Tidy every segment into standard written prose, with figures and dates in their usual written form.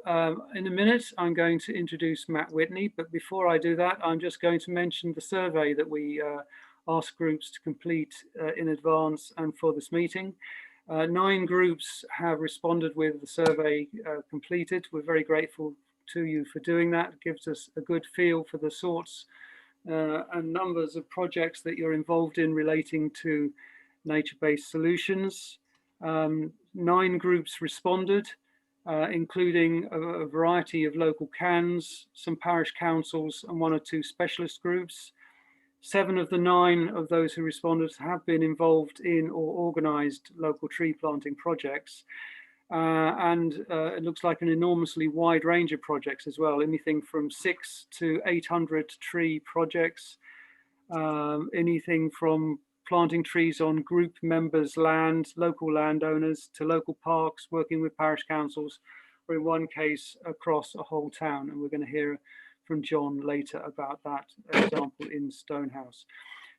In a minute, I'm going to introduce Matt Whitney, but before I do that, I'm just going to mention the survey that we asked groups to complete in advance and for this meeting. 9 groups have responded with the survey completed. We're very grateful to you for doing that. It gives us a good feel for the sorts and numbers of projects that you're involved in relating to nature-based solutions. 9 groups responded, including a variety of local CANs, some parish councils, and 1 or 2 specialist groups. 7 of the 9 of those who responded have been involved in or organised local tree planting projects. It looks like an enormously wide range of projects as well, anything from 6 to 800 tree projects, anything from planting trees on group members' land, local landowners, to local parks, working with parish councils, or in one case across a whole town. And we're going to hear from John later about that example in Stonehouse.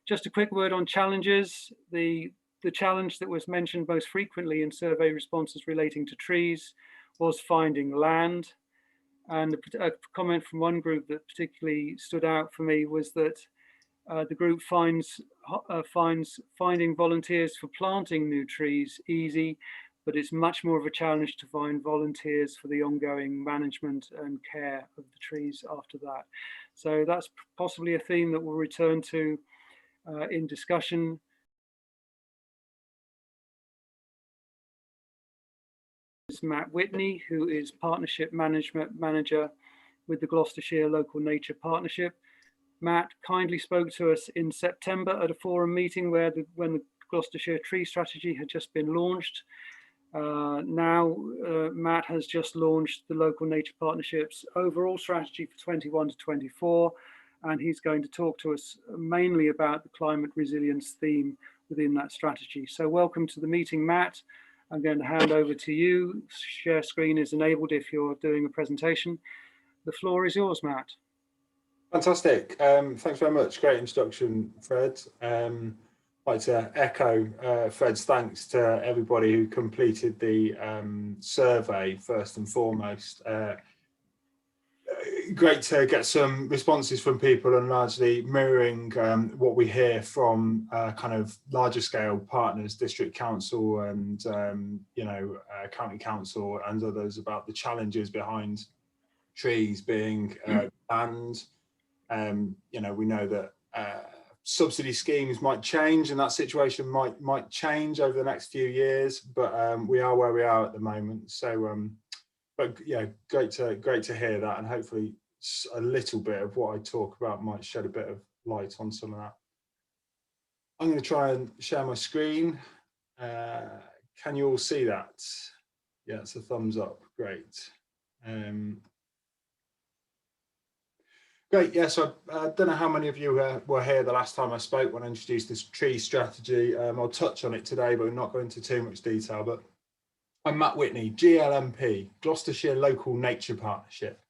Just a quick word on challenges. The challenge that was mentioned most frequently in survey responses relating to trees was finding land. And a comment from one group that particularly stood out for me was that the group finds finding volunteers for planting new trees easy, but it's much more of a challenge to find volunteers for the ongoing management and care of the trees after that. So that's possibly a theme that we'll return to in discussion. Is Matt Whitney, who is Partnership Management Manager with the Gloucestershire Local Nature Partnership. Matt kindly spoke to us in September at a forum meeting when the Gloucestershire Tree Strategy had just been launched. Now Matt has just launched the Local Nature Partnership's overall strategy for 21 to 24, and he's going to talk to us mainly about the climate resilience theme within that strategy. So welcome to the meeting, Matt. I'm going to hand over to you. Share screen is enabled if you're doing a presentation. The floor is yours, Matt. Fantastic. Thanks very much. Great introduction, Fred. I'd like to echo Fred's thanks to everybody who completed the survey first and foremost. Great to get some responses from people and largely mirroring what we hear from kind of larger scale partners, district council and county council and others about the challenges behind trees being banned. We know that subsidy schemes might change and that situation might change over the next few years, but we are where we are at the moment. So but yeah, great to hear that, and hopefully a little bit of what I talk about might shed a bit of light on some of that. I'm going to try and share my screen. Can you all see that? Yeah, it's a thumbs up. Great. Great, yeah, so I don't know how many of you were here the last time I spoke when I introduced this tree strategy. I'll touch on it today, but we're not going into too much detail. But I'm Matt Whitney, GLNP, Gloucestershire Local Nature Partnership.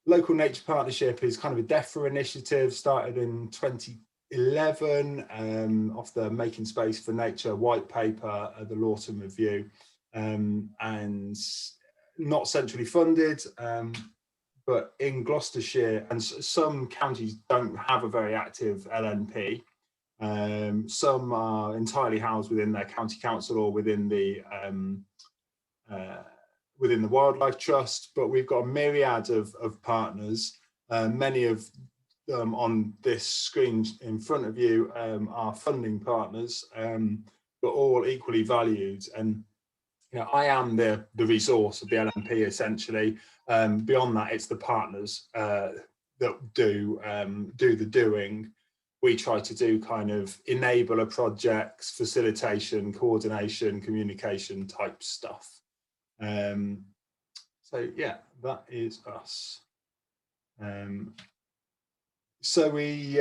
Local Nature Partnership is kind of a DEFRA initiative started in 2011 off the Making Space for Nature white paper, the Lawton Review, and not centrally funded. But in Gloucestershire, and some counties don't have a very active LNP. Some are entirely housed within their county council or within the Wildlife Trust. But we've got a myriad of partners. Many of them on this screen in front of you are funding partners, but all equally valued. And I am the resource of the LNP essentially. Beyond that, it's the partners that do the doing. We try to do kind of enabler projects, facilitation, coordination, communication type stuff. So yeah, that is us. So we,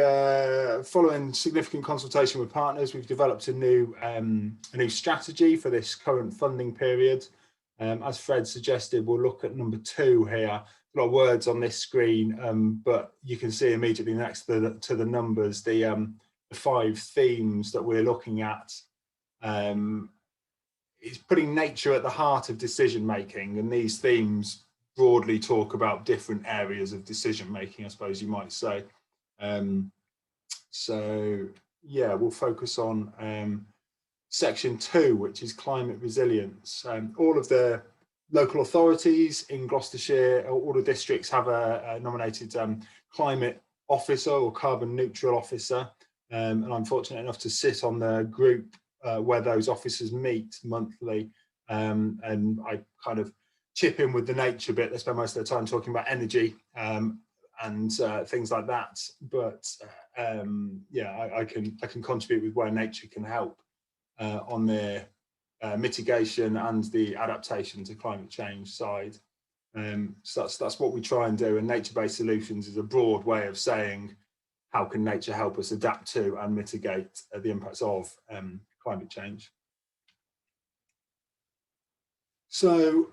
following significant consultation with partners, we've developed a new strategy for this current funding period. As Fred suggested, we'll look at number 2 here. A lot of words on this screen, but you can see immediately next to the numbers the 5 themes that we're looking at. It's putting nature at the heart of decision making, and these themes broadly talk about different areas of decision making, I suppose you might say. So yeah, we'll focus on section 2, which is climate resilience. All of the local authorities in Gloucestershire, all the districts have a nominated climate officer or carbon neutral officer, and I'm fortunate enough to sit on the group where those officers meet monthly, and I kind of chip in with the nature bit. They spend most of their time talking about energy and things like that, but yeah, I can contribute with where nature can help on the mitigation and the adaptation to climate change side. So that's what we try and do, and nature-based solutions is a broad way of saying how can nature help us adapt to and mitigate the impacts of climate change. So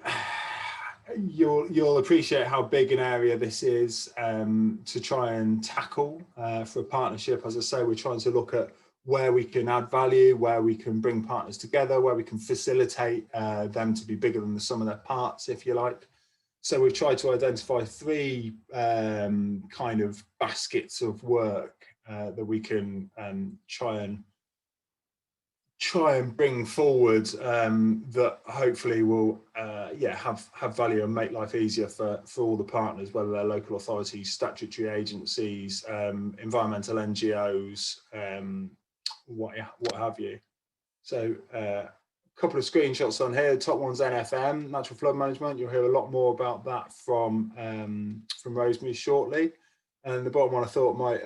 you'll appreciate how big an area this is to try and tackle for a partnership. As I say, we're trying to look at where we can add value, where we can bring partners together, where we can facilitate them to be bigger than the sum of their parts, if you like. So we've tried to identify 3 kind of baskets of work that we can try and bring forward that hopefully will yeah, have value and make life easier for all the partners, whether they're local authorities, statutory agencies, environmental NGOs, what have you. So a couple of screenshots on here. The top one's NFM, natural flood management. You'll hear a lot more about that from Rosemary shortly. And the bottom one I thought might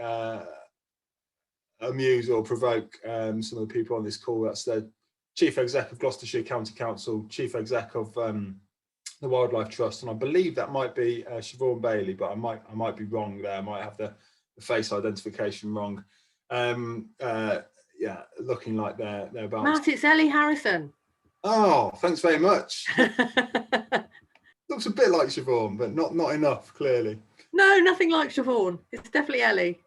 amuse or provoke some of the people on this call. That's the Chief Exec of Gloucestershire County Council, Chief Exec of the Wildlife Trust, and I believe that might be Siobhan Bailey, but I might be wrong there. I might have the face identification wrong. Yeah, looking like they're about. Matt, it's Ellie Harrison. Oh, thanks very much. Looks a bit like Siobhan, but not enough, clearly. No, nothing like Siobhan. It's definitely Ellie.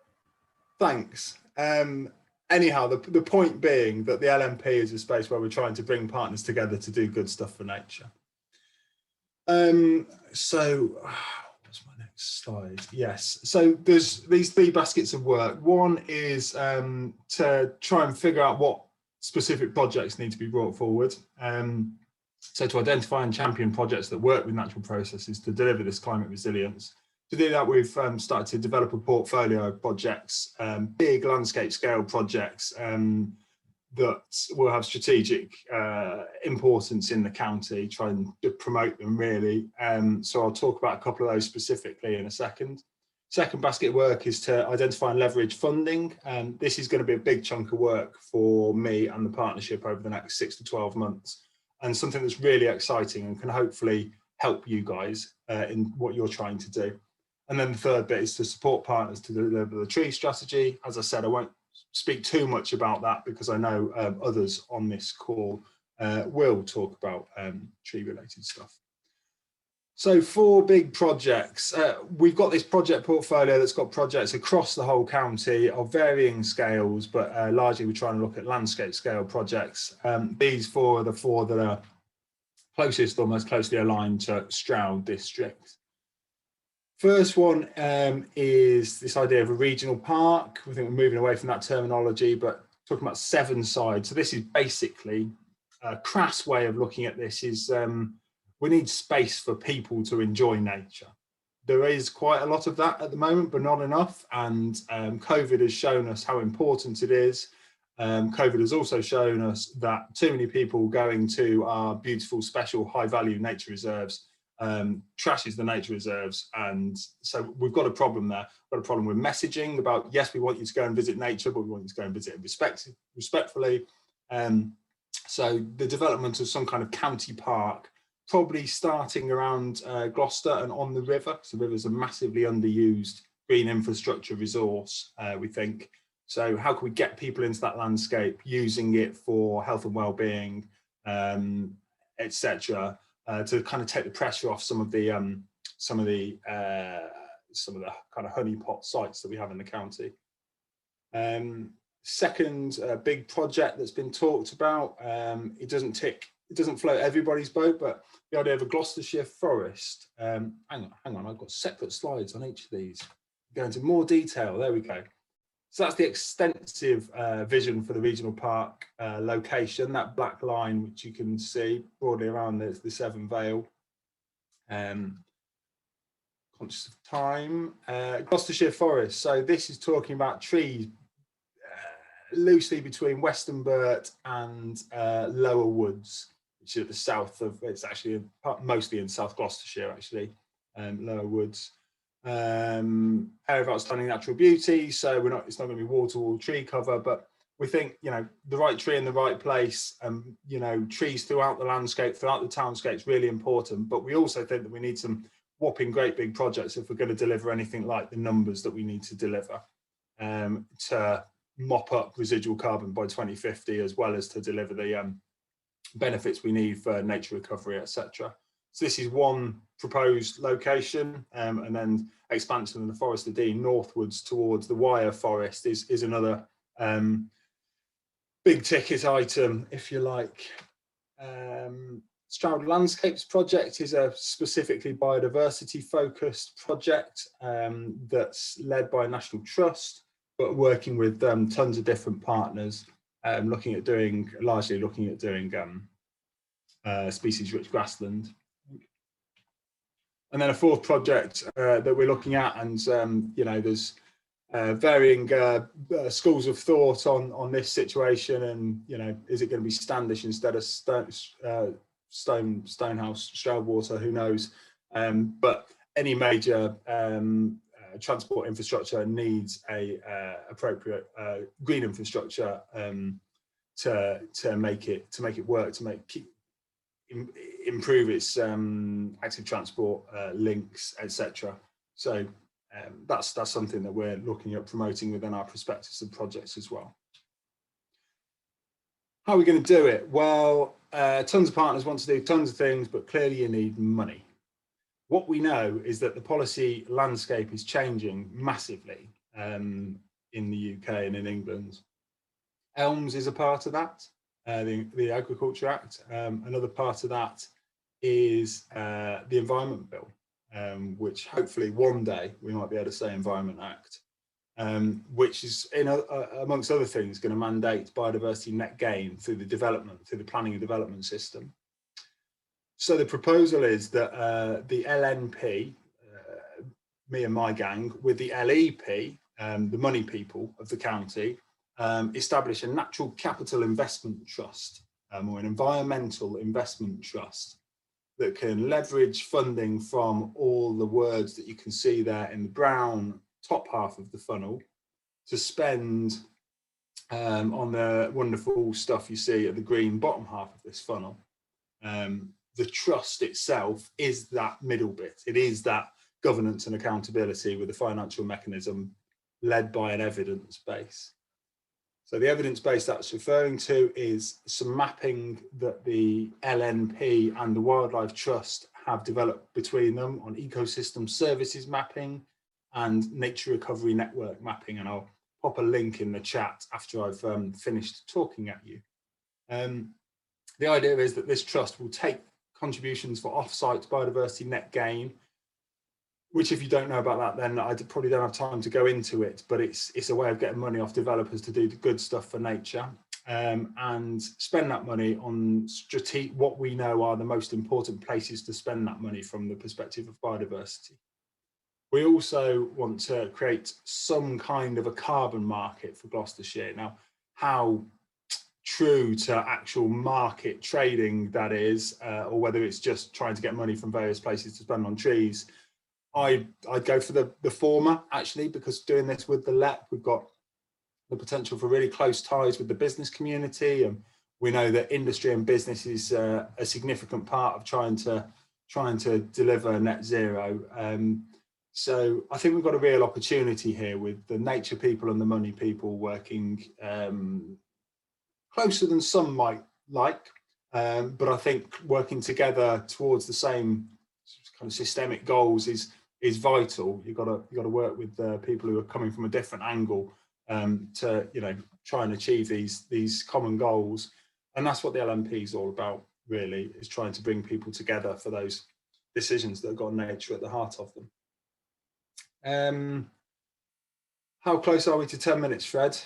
Thanks. Anyhow, the point being that the LMP is a space where we're trying to bring partners together to do good stuff for nature. So what's my next slide? Yes, so there's these 3 baskets of work. One is to try and figure out what specific projects need to be brought forward. So to identify and champion projects that work with natural processes to deliver this climate resilience. To do that, we've started to develop a portfolio of projects, big landscape scale projects that will have strategic importance in the county, trying to promote them really. So I'll talk about a couple of those specifically in a second. Second basket of work is to identify and leverage funding. This is going to be a big chunk of work for me and the partnership over the next 6 to 12 months, and something that's really exciting and can hopefully help you guys in what you're trying to do. And then the third bit is to support partners to deliver the tree strategy. As I said, I won't speak too much about that because I know others on this call will talk about tree related stuff. So 4 big projects. We've got this project portfolio that's got projects across the whole county of varying scales, but largely we're trying to look at landscape scale projects. These 4 are the 4 that are closest or most closely aligned to Stroud district. First one is this idea of a regional park. I think we're moving away from that terminology, but talking about 7 sides. So this is basically a crass way of looking at this is we need space for people to enjoy nature. There is quite a lot of that at the moment, but not enough. And COVID has shown us how important it is. COVID has also shown us that too many people going to our beautiful, special, high-value nature reserves trashes the nature reserves, and so we've got a problem there. We've got a problem with messaging about, yes, we want you to go and visit nature, but we want you to go and visit it respectfully. So the development of some kind of county park, probably starting around Gloucester and on the river. So the river's a massively underused green infrastructure resource, we think. So how can we get people into that landscape, using it for health and well-being, etc., to kind of take the pressure off some of the kind of honeypot sites that we have in the county. Second big project that's been talked about, it doesn't tick it doesn't float everybody's boat, but the idea of a Gloucestershire forest, hang on, I've got separate slides on each of these. Go into more detail, there we go. So that's the extensive vision for the regional park location, that black line which you can see broadly around the Severn Vale. Conscious of time, Gloucestershire Forest. So this is talking about trees loosely between Western Burt and Lower Woods, which is at the south of, it's actually mostly in South Gloucestershire actually, Lower Woods. Area of outstanding natural beauty, so it's not going to be wall-to-wall tree cover, but we think, you know, the right tree in the right place, you know, trees throughout the landscape, throughout the townscape is really important, but we also think that we need some whopping great big projects if we're going to deliver anything like the numbers that we need to deliver to mop up residual carbon by 2050, as well as to deliver the benefits we need for nature recovery, etc. So this is one proposed location, and then expansion of the Forest of Dean northwards towards the Wyre Forest is another big ticket item, if you like. Stroud Landscapes project is a specifically biodiversity focused project that's led by a National Trust, but working with tons of different partners, largely looking at doing species rich grassland. And then a fourth project that we're looking at, and you know, there's varying schools of thought on this situation, and you know, is it going to be Standish instead of Stonehouse, Stroud Water, who knows? But any major transport infrastructure needs a appropriate green infrastructure to make it work, to improve its active transport links, etc. So that's something that we're looking at promoting within our prospectus and projects as well. How are we going to do it? Well, tons of partners want to do tons of things, but clearly you need money. What we know is that the policy landscape is changing massively in the UK and in England. Elms is a part of that, the Agriculture Act. Another part of that is the Environment Bill, which hopefully one day we might be able to say Environment Act, which is, amongst other things, going to mandate biodiversity net gain through the planning and development system. So the proposal is that the LNP, me and my gang, with the LEP, the money people of the county, establish a natural capital investment trust, or an environmental investment trust, that can leverage funding from all the words that you can see there in the brown top half of the funnel to spend on the wonderful stuff you see at the green bottom half of this funnel. The trust itself is that middle bit. It is that governance and accountability with a financial mechanism led by an evidence base. So the evidence base that's referring to is some mapping that the LNP and the Wildlife Trust have developed between them on ecosystem services mapping and nature recovery network mapping. And I'll pop a link in the chat after I've finished talking at you. The idea is that this trust will take contributions for off-site biodiversity net gain, which, if you don't know about that, then I probably don't have time to go into it, but it's a way of getting money off developers to do the good stuff for nature, and spend that money on what we know are the most important places to spend that money from the perspective of biodiversity. We also want to create some kind of a carbon market for Gloucestershire. Now, how true to actual market trading that is, or whether it's just trying to get money from various places to spend on trees, I'd go for the former, actually, because doing this with the LEP, we've got the potential for really close ties with the business community, and we know that industry and business is a significant part of trying to deliver net zero. So I think we've got a real opportunity here with the nature people and the money people working closer than some might like, but I think working together towards the same kind of systemic goals is vital. You've got to work with people who are coming from a different angle to try and achieve these common goals, and that's what the LNP is all about. really, is trying to bring people together for those decisions that have got nature at the heart of them. How close are we to 10 minutes, Fred?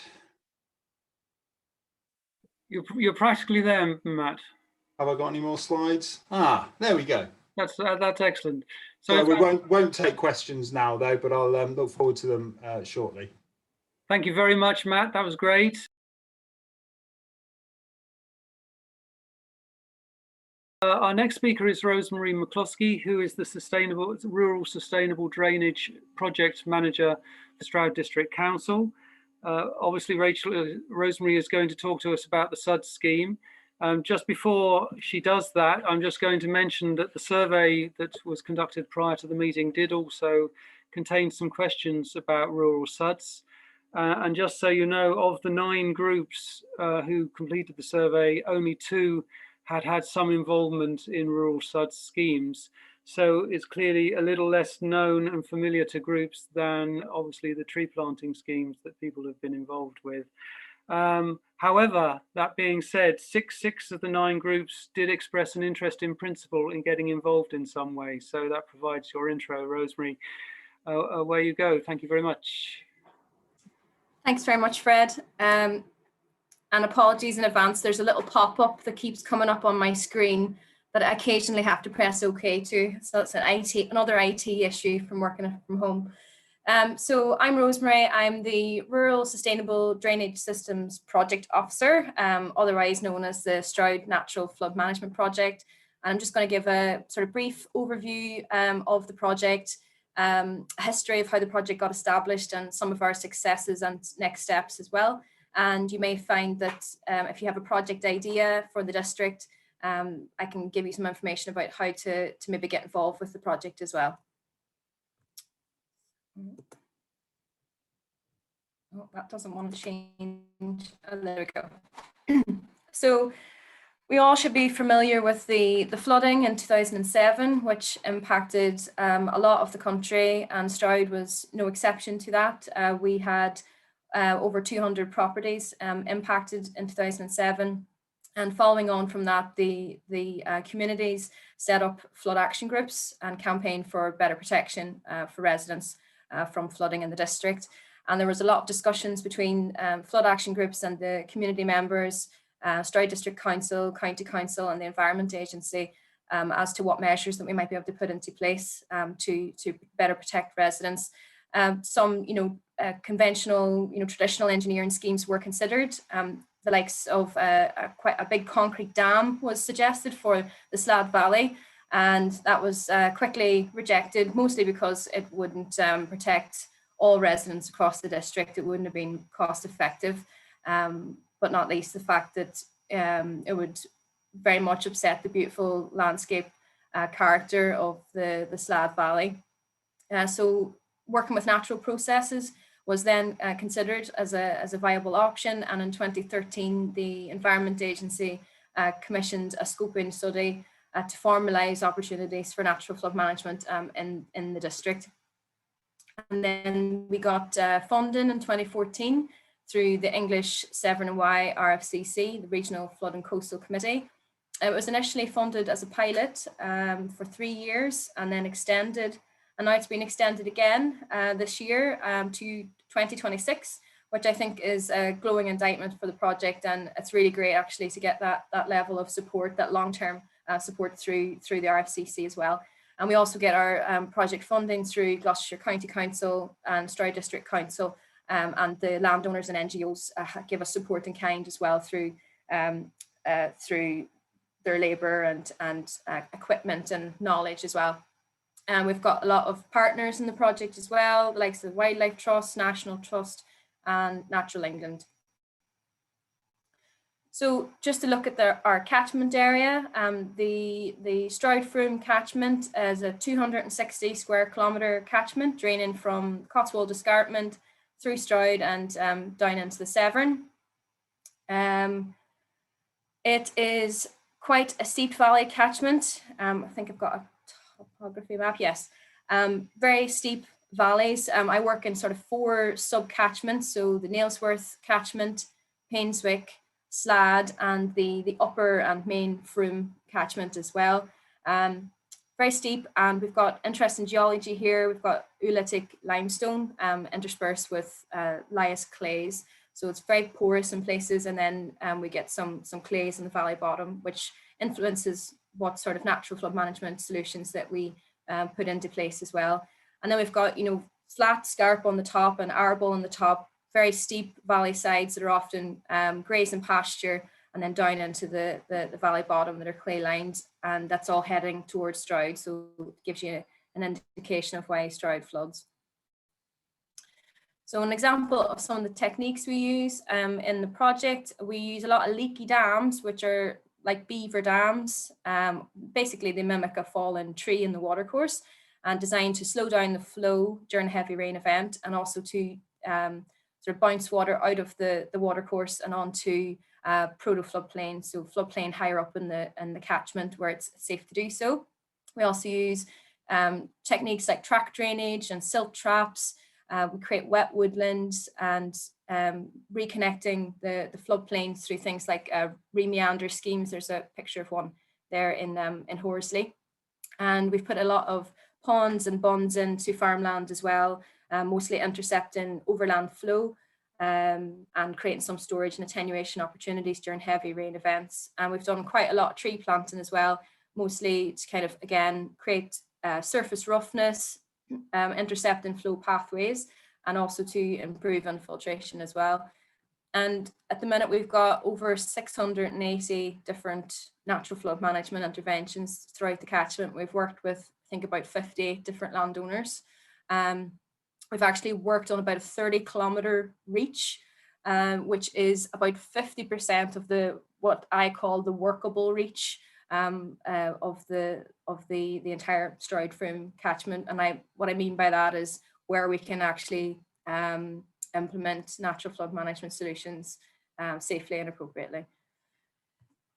You're practically there, Matt. Have I got any more slides? Ah, there we go. That's excellent. So we won't take questions now, though, but I'll look forward to them shortly. Thank you very much, Matt. That was great. Our next speaker is Rosemary McCloskey, who is the Rural Sustainable Drainage Project Manager for Stroud District Council. Obviously, Rosemary is going to talk to us about the SuDS scheme. Just before she does that, I'm just going to mention that the survey that was conducted prior to the meeting did also contain some questions about rural SuDS. And just so you know, of the 9 groups who completed the survey, only 2 had some involvement in rural SuDS schemes. So it's clearly a little less known and familiar to groups than obviously the tree planting schemes that people have been involved with. However, that being said, 6 of the 9 groups did express an interest in principle in getting involved in some way. So that provides your intro, Rosemary. Away you go. Thank you very much. Thanks very much, Fred. And apologies in advance. There's a little pop-up that keeps coming up on my screen that I occasionally have to press OK to. So it's another IT issue from working from home. So I'm Rosemary. I'm the Rural Sustainable Drainage Systems Project Officer, otherwise known as the Stroud Natural Flood Management Project. And I'm just going to give a sort of brief overview of the project, a history of how the project got established and some of our successes and next steps as well. And you may find that if you have a project idea for the district, I can give you some information about how to maybe get involved with the project as well. Oh, that doesn't want to change. Oh, there we go. So we all should be familiar with the flooding in 2007, which impacted a lot of the country, and Stroud was no exception to that. We had over 200 properties impacted in 2007. And following on from that, the communities set up flood action groups and campaigned for better protection for residents from flooding in the district. And there was a lot of discussions between flood action groups and the community members, Stroud District Council, County Council and the Environment Agency as to what measures that we might be able to put into place to better protect residents. Some, conventional, traditional engineering schemes were considered. The likes of quite a big concrete dam was suggested for the Slad Valley, and that was quickly rejected, mostly because it wouldn't protect all residents across the district. It wouldn't have been cost effective, but not least the fact that it would very much upset the beautiful landscape character of the Slad Valley. So working with natural processes was then considered as a viable option, and in 2013 the Environment Agency commissioned a scoping study to formalise opportunities for natural flood management in the district. And then we got funding in 2014 through the English Severn and Wye RFCC, the Regional Flood and Coastal Committee. It was initially funded as a pilot for 3 years and then extended, and now it's been extended again this year to 2026, which I think is a glowing indictment for the project, and it's really great actually to get that level of support, that long-term support through the RFCC as well. And we also get our project funding through Gloucestershire County Council and Stroud District Council, and the landowners and NGOs give us support in kind as well through their labour and equipment and knowledge as well. And we've got a lot of partners in the project as well, the likes of Wildlife Trust, National Trust and Natural England. So just to look at our catchment area, the Stroud Froome catchment is a 260 square kilometre catchment draining from Cotswold Escarpment through Stroud and down into the Severn. It is quite a steep valley catchment. I think I've got a topography map, yes. Very steep valleys. I work in sort of 4 sub-catchments, so the Nailsworth catchment, Painswick, Slad and the upper and main Froome catchment as well. Very steep, and we've got interesting geology here. We've got oolitic limestone interspersed with lias clays. So it's very porous in places, and then we get some clays in the valley bottom, which influences what sort of natural flood management solutions that we put into place as well. And then we've got, flat scarp on the top and arable on the top, very steep valley sides that are often graze and pasture, and then down into the valley bottom that are clay lined, and that's all heading towards Stroud. So it gives you an indication of why Stroud floods. So an example of some of the techniques we use in the project, we use a lot of leaky dams, which are like beaver dams. Basically, they mimic a fallen tree in the watercourse, and designed to slow down the flow during a heavy rain event, and also to sort of bounce water out of the watercourse and onto proto floodplain, so floodplain higher up in the catchment where it's safe to do so. We also use techniques like track drainage and silt traps. We create wet woodlands and reconnecting the floodplains through things like re-meander schemes. There's a picture of one there in Horsley. And we've put a lot of ponds and bunds into farmland as well, mostly intercepting overland flow and creating some storage and attenuation opportunities during heavy rain events. And we've done quite a lot of tree planting as well, mostly to kind of, again, create surface roughness, intercepting flow pathways, and also to improve infiltration as well. And at the minute, we've got over 680 different natural flood management interventions throughout the catchment. We've worked with, I think, about 50 different landowners. We've actually worked on about a 30-kilometre reach, which is about 50% of what I call the workable reach of the entire Stroud Froome catchment. And what I mean by that is where we can actually implement natural flood management solutions safely and appropriately.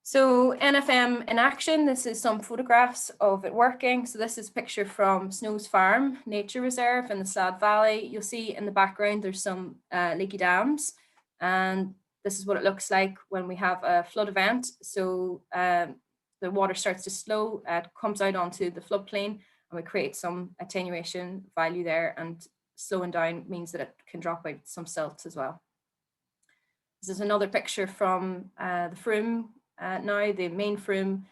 So NFM in action, this is some photographs of it working. So this is a picture from Snow's Farm Nature Reserve in the Slad Valley. You'll see in the background there's some leaky dams, and this is what it looks like when we have a flood event. So the water starts to slow, it comes out onto the floodplain, and we create some attenuation value there, and slowing down means that it can drop out some silt as well. This is another picture from the Froome now, the main Froome.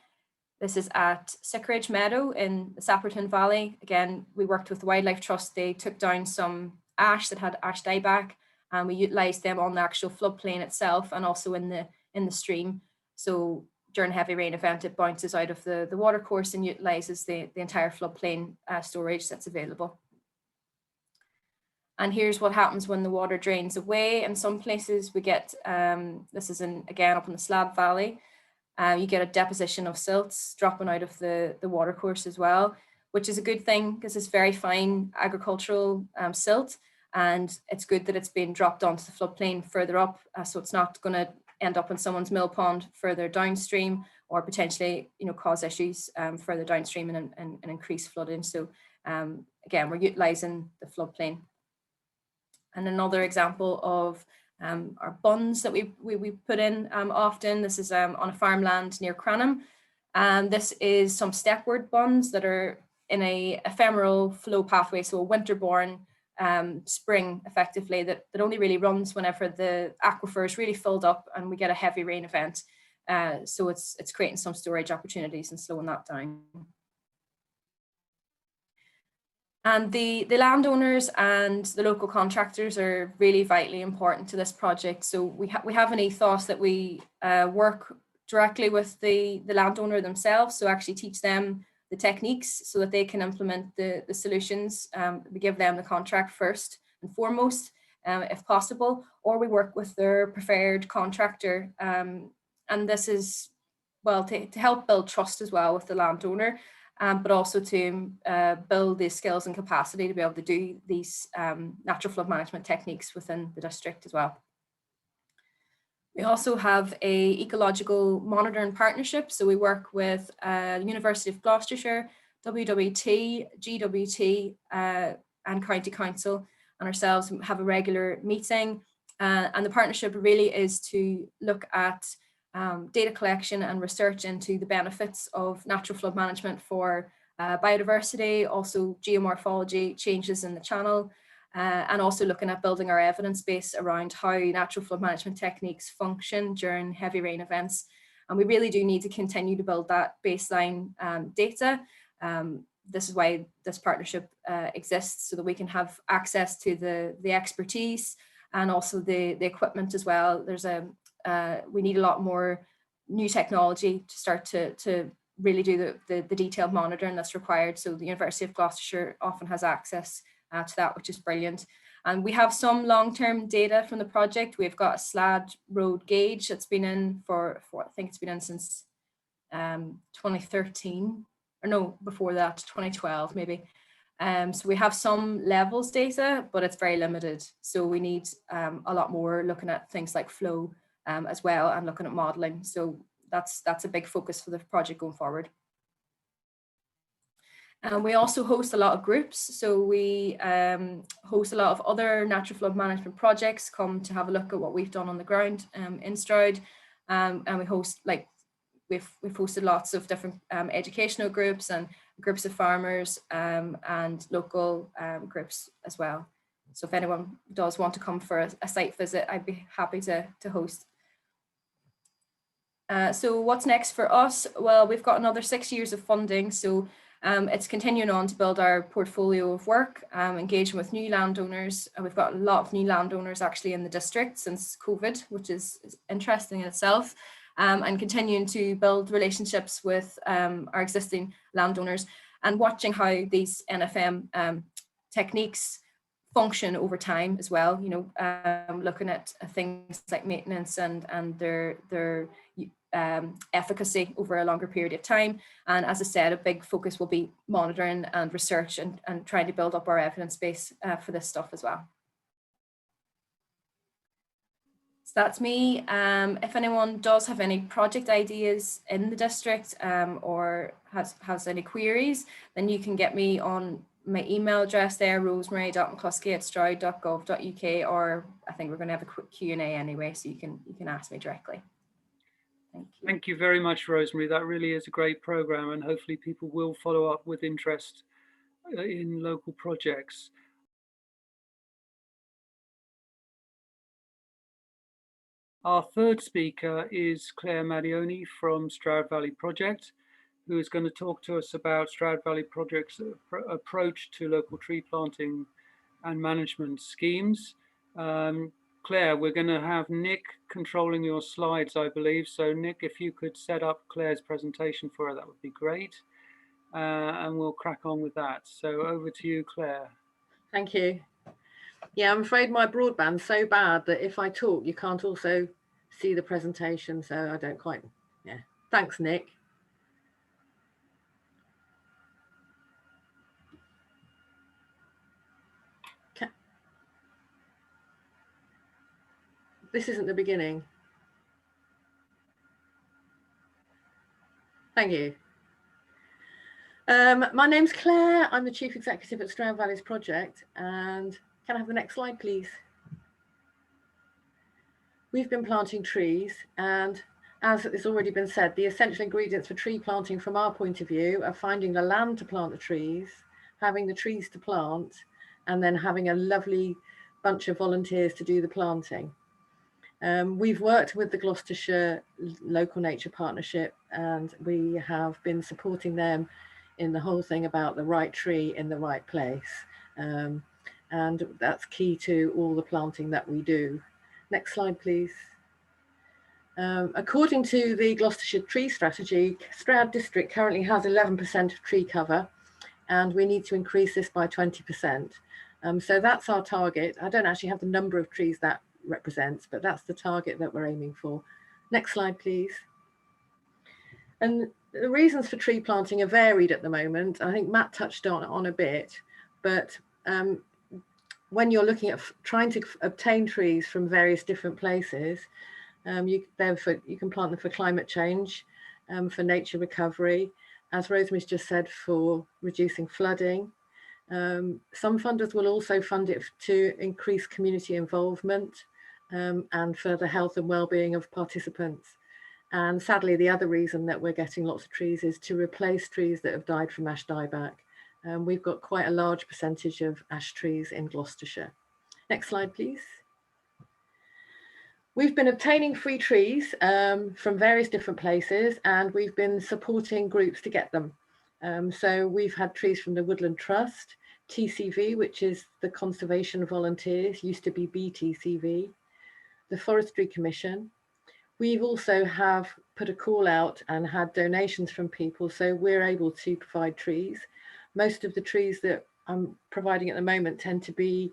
This is at Sickridge Meadow in the Sapperton Valley. Again, we worked with the Wildlife Trust. They took down some ash that had ash dieback, and we utilised them on the actual floodplain itself and also in the stream. So during a heavy rain event, it bounces out of the watercourse and utilises the entire floodplain storage that's available. And here's what happens when the water drains away. In some places we get, this is again up in the Slad Valley, you get a deposition of silts dropping out of the watercourse as well, which is a good thing because it's very fine agricultural silt, and it's good that it's been dropped onto the floodplain further up, so it's not going to end up in someone's mill pond further downstream, or potentially cause issues further downstream and increase flooding. So again, we're utilising the floodplain. And another example of our bunds that we put in often. This is on a farmland near Cranham. This is some stepward bunds that are in a ephemeral flow pathway, so a winter-born spring, effectively, that only really runs whenever the aquifer is really filled up and we get a heavy rain event. So it's creating some storage opportunities and slowing that down. And the landowners and the local contractors are really vitally important to this project. So we have an ethos that we work directly with the landowner themselves, so actually teach them the techniques so that they can implement the solutions. We give them the contract first and foremost, if possible, or we work with their preferred contractor. And this is, well, to help build trust as well with the landowner, but also to build the skills and capacity to be able to do these natural flood management techniques within the district as well. We also have a ecological monitoring partnership. So we work with the University of Gloucestershire, WWT, GWT, and County Council, and ourselves have a regular meeting And the partnership really is to look at data collection and research into the benefits of natural flood management for biodiversity, also geomorphology, changes in the channel, and also looking at building our evidence base around how natural flood management techniques function during heavy rain events. And we really do need to continue to build that baseline data. This is why this partnership exists, so that we can have access to the expertise and also the equipment as well. We need a lot more new technology to start to really do the detailed monitoring that's required. So the University of Gloucestershire often has access to that, which is brilliant. And we have some long-term data from the project. We've got a SLAD road gauge that's been in for I think it's been in since 2013, or no, before that, 2012 maybe. So we have some levels data, but it's very limited. So we need a lot more looking at things like flow as well, and looking at modelling. So that's a big focus for the project going forward. And we also host a lot of groups. So we host a lot of other natural flood management projects come to have a look at what we've done on the ground in Stroud. And we host, like, we've hosted lots of different educational groups and groups of farmers and local groups as well. So if anyone does want to come for a site visit, I'd be happy to host. So what's next for us? Well, we've got another 6 years of funding. So it's continuing on to build our portfolio of work, engaging with new landowners. We've got a lot of new landowners actually in the district since COVID, which is interesting in itself, and continuing to build relationships with our existing landowners and watching how these NFM techniques function over time as well. You know, looking at things like maintenance and their efficacy over a longer period of time. And as I said, a big focus will be monitoring and research and trying to build up our evidence base for this stuff as well. So that's me. If anyone does have any project ideas in the district or has any queries, then you can get me on my email address there, rosemary.mccloskey@stroud.gov.uk, or I think we're going to have a quick Q&A anyway, so you can ask me directly. Thank you. Thank you very much, Rosemary. That really is a great program, and hopefully people will follow up with interest in local projects. Our third speaker is Clare Mahdiyone from Stroud Valley Project, who is going to talk to us about Stroud Valley Project's approach to local tree planting and management schemes. Claire, we're going to have Nick controlling your slides, I believe. So Nick, if you could set up Claire's presentation for her, that would be great. And we'll crack on with that. So over to you, Claire. Thank you. Yeah, I'm afraid my broadband's so bad that if I talk, you can't also see the presentation. So I don't quite, yeah. Thanks, Nick. This isn't the beginning. Thank you. My name's Claire. I'm the Chief Executive at Stroud Valley's Project. And can I have the next slide, please? We've been planting trees, and as has already been said, the essential ingredients for tree planting from our point of view are finding the land to plant the trees, having the trees to plant, and then having a lovely bunch of volunteers to do the planting. We've worked with the Gloucestershire Local Nature Partnership, and we have been supporting them in the whole thing about the right tree in the right place. And that's key to all the planting that we do. Next slide, please. According to the Gloucestershire Tree Strategy, Stroud District currently has 11% of tree cover, and we need to increase this by 20%. So that's our target. I don't actually have the number of trees that represents, but that's the target that we're aiming for. Next slide, please. And the reasons for tree planting are varied at the moment. I think Matt touched on a bit, but when you're looking at trying to obtain trees from various different places, you can plant them for climate change, for nature recovery, as Rosemary's just said, for reducing flooding. Some funders will also fund it to increase community involvement and for the health and well-being of participants. And sadly, the other reason that we're getting lots of trees is to replace trees that have died from ash dieback. We've got quite a large percentage of ash trees in Gloucestershire. Next slide, please. We've been obtaining free trees from various different places, and we've been supporting groups to get them. So we've had trees from the Woodland Trust, TCV, which is the Conservation Volunteers, used to be BTCV, the Forestry Commission. We've also have put a call out and had donations from people, so we're able to provide trees. Most of the trees that I'm providing at the moment tend to be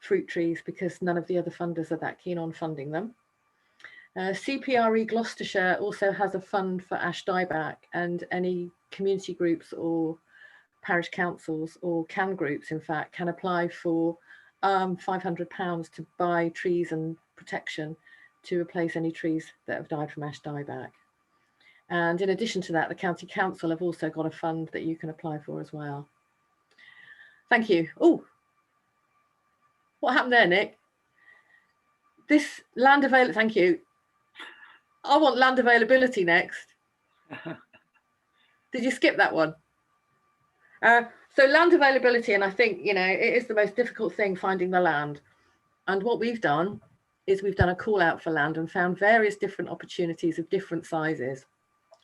fruit trees because none of the other funders are that keen on funding them. CPRE Gloucestershire also has a fund for ash dieback, and any community groups or parish councils or CAN groups, in fact, can apply for £500 to buy trees and protection to replace any trees that have died from ash dieback. And in addition to that, the County Council have also got a fund that you can apply for as well. Thank you. Oh, what happened there, Nick? This land availability, thank you. I want land availability next. Did you skip that one? So land availability, and I think, you know, it is the most difficult thing, finding the land. And what we've done is we've done a call out for land and found various different opportunities of different sizes.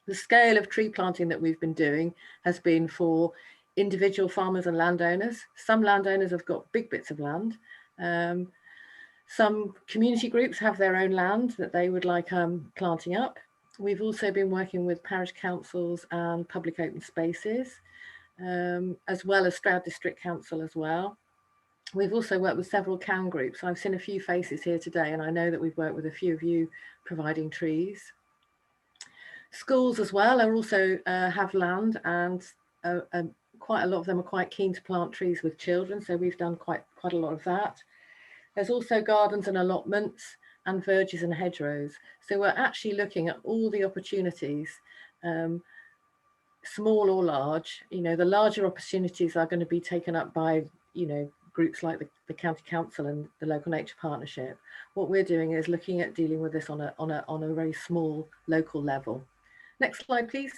The scale of tree planting that we've been doing has been for individual farmers and landowners. Some landowners have got big bits of land. Some community groups have their own land that they would like planting up. We've also been working with parish councils and public open spaces, as well as Stroud District Council as well. We've also worked with several CAN groups. I've seen a few faces here today, and I know that we've worked with a few of you providing trees. Schools as well are also have land, and quite a lot of them are quite keen to plant trees with children. So we've done quite a lot of that. There's also gardens and allotments and verges and hedgerows. So we're actually looking at all the opportunities, small or large. You know, the larger opportunities are going to be taken up by, you know, groups like the County Council and the Local Nature Partnership. What we're doing is looking at dealing with this on a very small local level. Next slide, please.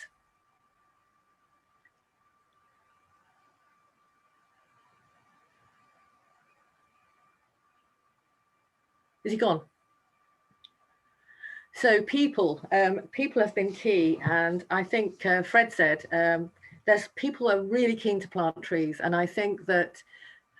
Is he gone? So people have been key, and I think Fred said there's people are really keen to plant trees, and I think that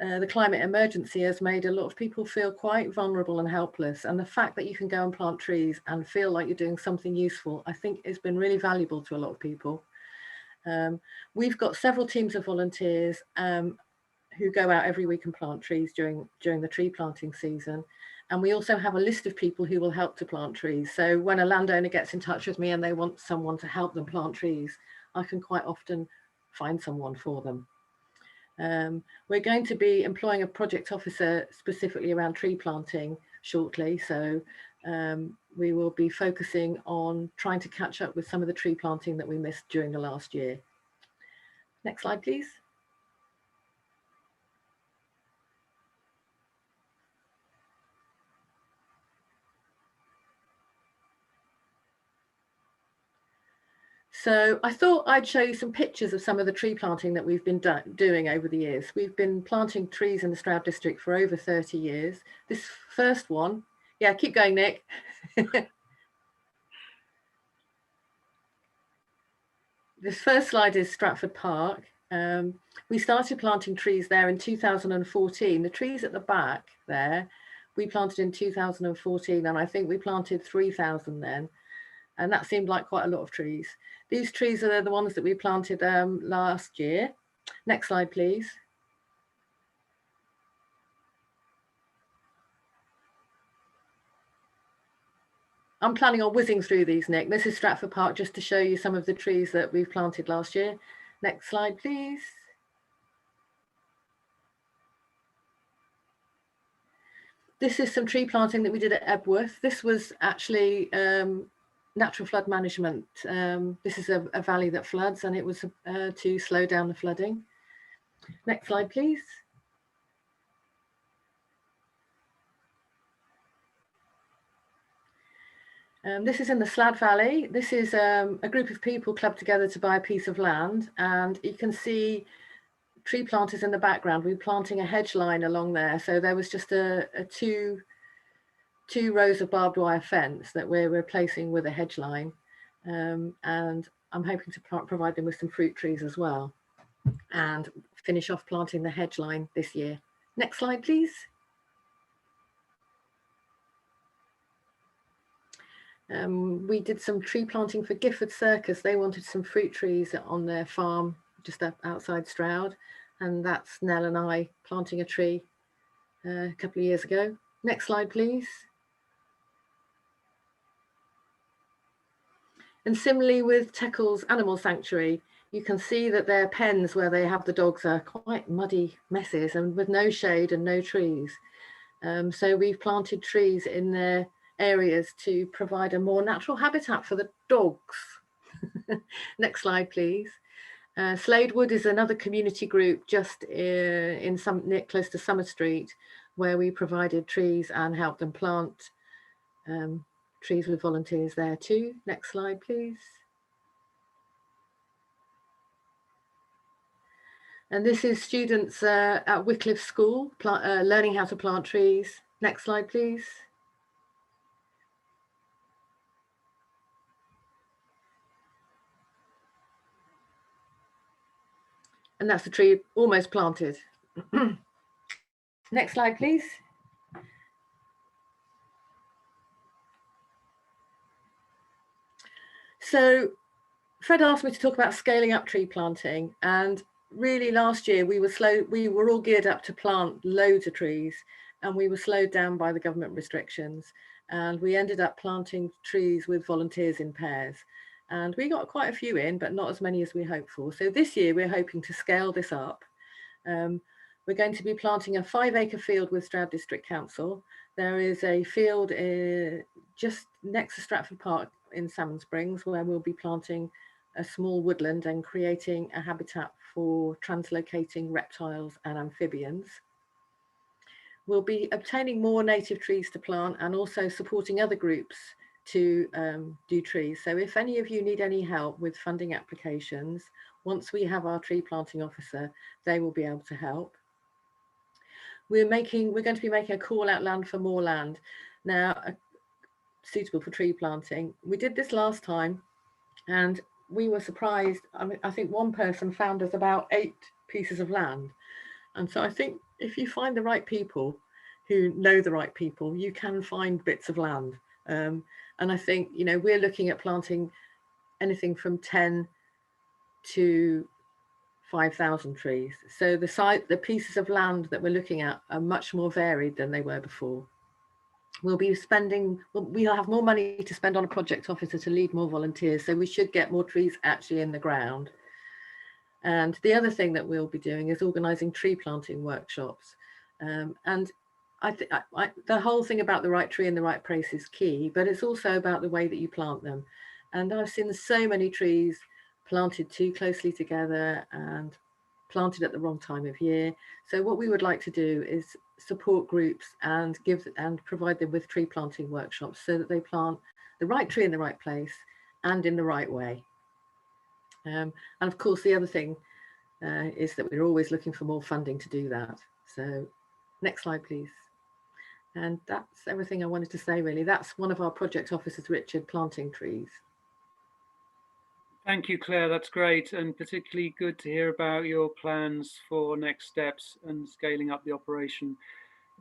the climate emergency has made a lot of people feel quite vulnerable and helpless, and the fact that you can go and plant trees and feel like you're doing something useful, I think has been really valuable to a lot of people. We've got several teams of volunteers who go out every week and plant trees during the tree planting season. And we also have a list of people who will help to plant trees. So when a landowner gets in touch with me and they want someone to help them plant trees, I can quite often find someone for them. We're going to be employing a project officer specifically around tree planting shortly. So we will be focusing on trying to catch up with some of the tree planting that we missed during the last year. Next slide, please. So I thought I'd show you some pictures of some of the tree planting that we've been doing over the years. We've been planting trees in the Stroud district for over 30 years. This first one, yeah, keep going, Nick. This first slide is Stratford Park. We started planting trees there in 2014. The trees at the back there, we planted in 2014, and I think we planted 3,000 then. And that seemed like quite a lot of trees. These trees are the ones that we planted last year. Next slide, please. I'm planning on whizzing through these, Nick. This is Stratford Park, just to show you some of the trees that we've planted last year. Next slide, please. This is some tree planting that we did at Ebworth. This was actually natural flood management. This is a valley that floods, and it was to slow down the flooding. Next slide, please. This is in the Slad Valley. This is a group of people clubbed together to buy a piece of land, and you can see tree planters in the background. We're planting a hedge line along there, so there was just a two rows of barbed wire fence that we're replacing with a hedge line, and I'm hoping to provide them with some fruit trees as well, and finish off planting the hedge line this year. Next slide, please. We did some tree planting for Gifford Circus. They wanted some fruit trees on their farm just outside Stroud, and that's Nell and I planting a tree a couple of years ago. Next slide, please. And similarly with Teckle's Animal Sanctuary, you can see that their pens where they have the dogs are quite muddy messes and with no shade and no trees. So we've planted trees in their areas to provide a more natural habitat for the dogs. Next slide, please. Sladewood is another community group just close to Summer Street, where we provided trees and helped them plant trees with volunteers there too. Next slide, please. And this is students at Wycliffe School learning how to plant trees. Next slide, please. And that's the tree almost planted. Next slide, please. So Fred asked me to talk about scaling up tree planting, and really last year we were all geared up to plant loads of trees, and we were slowed down by the government restrictions, and we ended up planting trees with volunteers in pairs, and we got quite a few in, but not as many as we hoped for. So this year we're hoping to scale this up. We're going to be planting a 5-acre field with Stroud District Council. There is a field just next to Stratford Park in Salmon Springs, where we'll be planting a small woodland and creating a habitat for translocating reptiles and amphibians. We'll be obtaining more native trees to plant and also supporting other groups to do trees. So if any of you need any help with funding applications, once we have our tree planting officer, they will be able to help. We're going to be making a call out land for more land now, suitable for tree planting. We did this last time and we were surprised. I mean, I think one person found us about 8 pieces of land. And so I think if you find the right people who know the right people, you can find bits of land. And I think, you know, we're looking at planting anything from 10 to 5,000 trees. So the pieces of land that we're looking at are much more varied than they were before. We'll have more money to spend on a project officer to lead more volunteers, so we should get more trees actually in the ground. And the other thing that we'll be doing is organising tree planting workshops. And the whole thing about the right tree in the right place is key, but it's also about the way that you plant them. And I've seen so many trees planted too closely together and planted at the wrong time of year. So what we would like to do is support groups and provide them with tree planting workshops so that they plant the right tree in the right place and in the right way. And of course, the other thing is that we're always looking for more funding to do that. So next slide, please. And that's everything I wanted to say, really. That's one of our project officers, Richard, planting trees. Thank you, Claire. That's great, and particularly good to hear about your plans for next steps and scaling up the operation.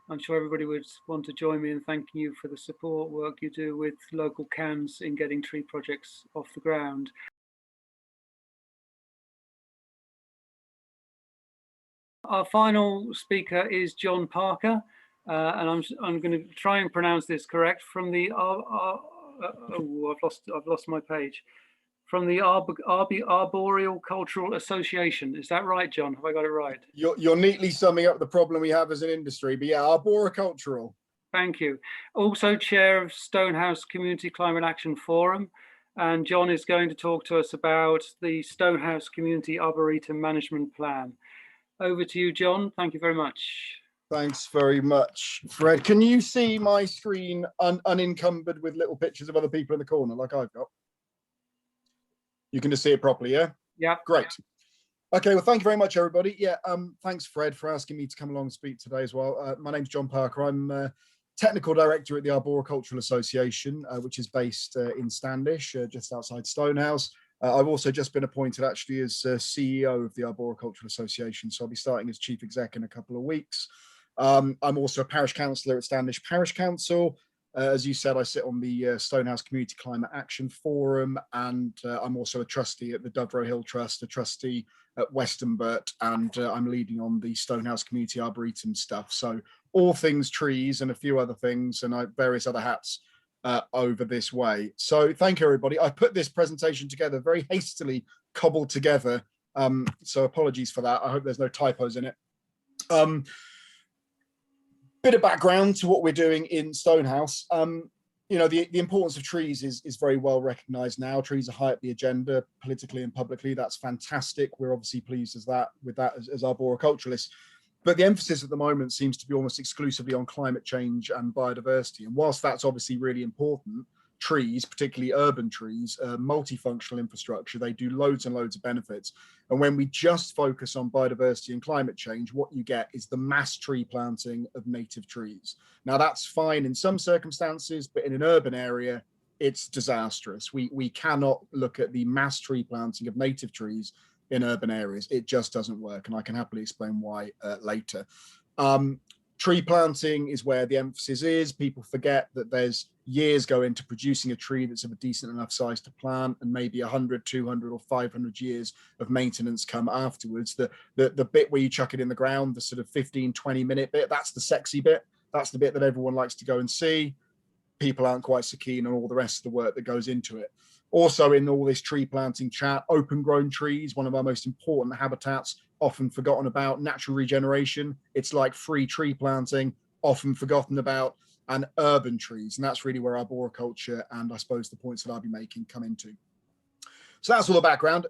I'm sure everybody would want to join me in thanking you for the support work you do with local CANs in getting tree projects off the ground. Our final speaker is John Parker, and I'm going to try and pronounce this correct, from the I've lost my page. From the Arboricultural Association. Is that right, John? Have I got it right? You're neatly summing up the problem we have as an industry, but yeah, Arboricultural. Thank you. Also chair of Stonehouse Community Climate Action Forum. And John is going to talk to us about the Stonehouse Community Arboretum Management Plan. Over to you, John. Thank you very much. Thanks very much, Fred. Can you see my screen unencumbered with little pictures of other people in the corner like I've got? You can just see it properly, yeah? Yeah. Great. Okay, well, thank you very much, everybody. Yeah, thanks, Fred, for asking me to come along and speak today as well. My name's John Parker. I'm Technical Director at the Arboricultural Association, which is based in Standish, just outside Stonehouse. I've also just been appointed actually as CEO of the Arboricultural Association, so I'll be starting as Chief Exec in a couple of weeks. I'm also a Parish Councillor at Standish Parish Council. As you said, I sit on the Stonehouse Community Climate Action Forum, and I'm also a trustee at the Doverow Hill Trust, a trustee at Westonbirt, and I'm leading on the Stonehouse Community Arboretum stuff. So all things trees and a few other things and various other hats over this way. So thank you, everybody. I put this presentation together very hastily, cobbled together. So apologies for that. I hope there's no typos in it. Bit of background to what we're doing in Stonehouse. You know, the importance of trees is very well recognised now. Trees are high up the agenda politically and publicly. That's fantastic. We're obviously pleased with that as arboriculturalists. But the emphasis at the moment seems to be almost exclusively on climate change and biodiversity. And whilst that's obviously really important, trees, particularly urban trees, multifunctional infrastructure, they do loads and loads of benefits. And when we just focus on biodiversity and climate change, what you get is the mass tree planting of native trees. Now that's fine in some circumstances, but in an urban area, it's disastrous. We cannot look at the mass tree planting of native trees in urban areas. It just doesn't work. And I can happily explain why later. Tree planting is where the emphasis is. People forget that there's years go into producing a tree that's of a decent enough size to plant, and maybe 100, 200 or 500 years of maintenance come afterwards. The bit where you chuck it in the ground, the sort of 15, 20-minute bit, that's the sexy bit. That's the bit that everyone likes to go and see. People aren't quite so keen on all the rest of the work that goes into it. Also in all this tree planting chat, open grown trees, one of our most important habitats, often forgotten about. Natural regeneration, it's like free tree planting, often forgotten about, and urban trees. And that's really where arboriculture and I suppose the points that I'll be making come into. So that's all the background.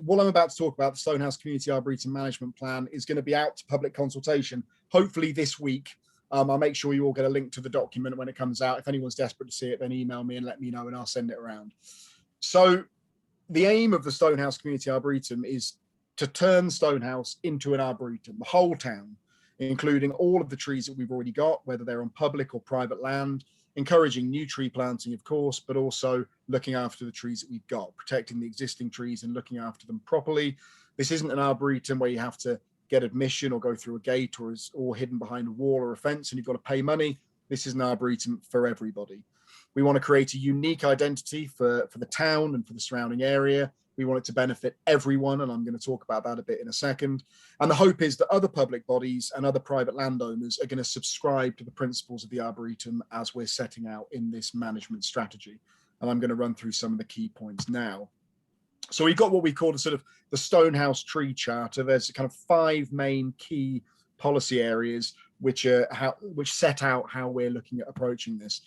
What I'm about to talk about, the Stonehouse Community Arboretum Management Plan, is going to be out to public consultation, hopefully this week. I'll make sure you all get a link to the document when it comes out. If anyone's desperate to see it, then email me and let me know and I'll send it around. So the aim of the Stonehouse Community Arboretum is to turn Stonehouse into an arboretum, the whole town, including all of the trees that we've already got, whether they're on public or private land, encouraging new tree planting, of course, but also looking after the trees that we've got, protecting the existing trees and looking after them properly. This isn't an arboretum where you have to get admission or go through a gate or hidden behind a wall or a fence and you've got to pay money. This is an arboretum for everybody. We want to create a unique identity for the town and for the surrounding area. We want it to benefit everyone, and I'm going to talk about that a bit in a second. And the hope is that other public bodies and other private landowners are going to subscribe to the principles of the Arboretum as we're setting out in this management strategy. And I'm going to run through some of the key points now. So we've got what we call the Stonehouse Tree Charter. There's kind of 5 main key policy areas which set out how we're looking at approaching this.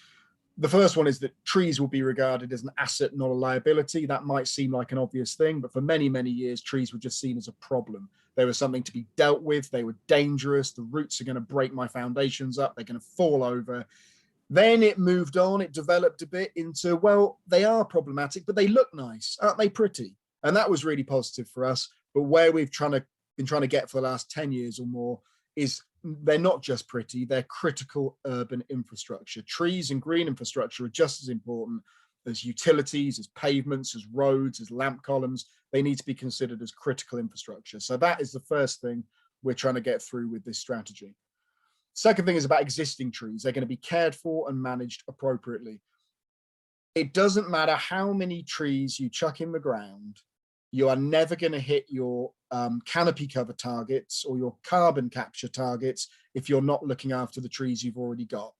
The first one is that trees will be regarded as an asset, not a liability. That might seem like an obvious thing, but for many, many years, trees were just seen as a problem. They were something to be dealt with. They were dangerous. The roots are going to break my foundations up. They're going to fall over. Then it moved on. It developed a bit into, well, they are problematic, but they look nice. Aren't they pretty? And that was really positive for us. But where we've been trying to get for the last 10 years or more is they're not just pretty, they're critical urban infrastructure. Trees and green infrastructure are just as important as utilities, as pavements, as roads, as lamp columns. They need to be considered as critical infrastructure. So that is the first thing we're trying to get through with this strategy. Second thing is about existing trees. They're going to be cared for and managed appropriately. It doesn't matter how many trees you chuck in the ground, you are never going to hit your canopy cover targets or your carbon capture targets if you're not looking after the trees you've already got.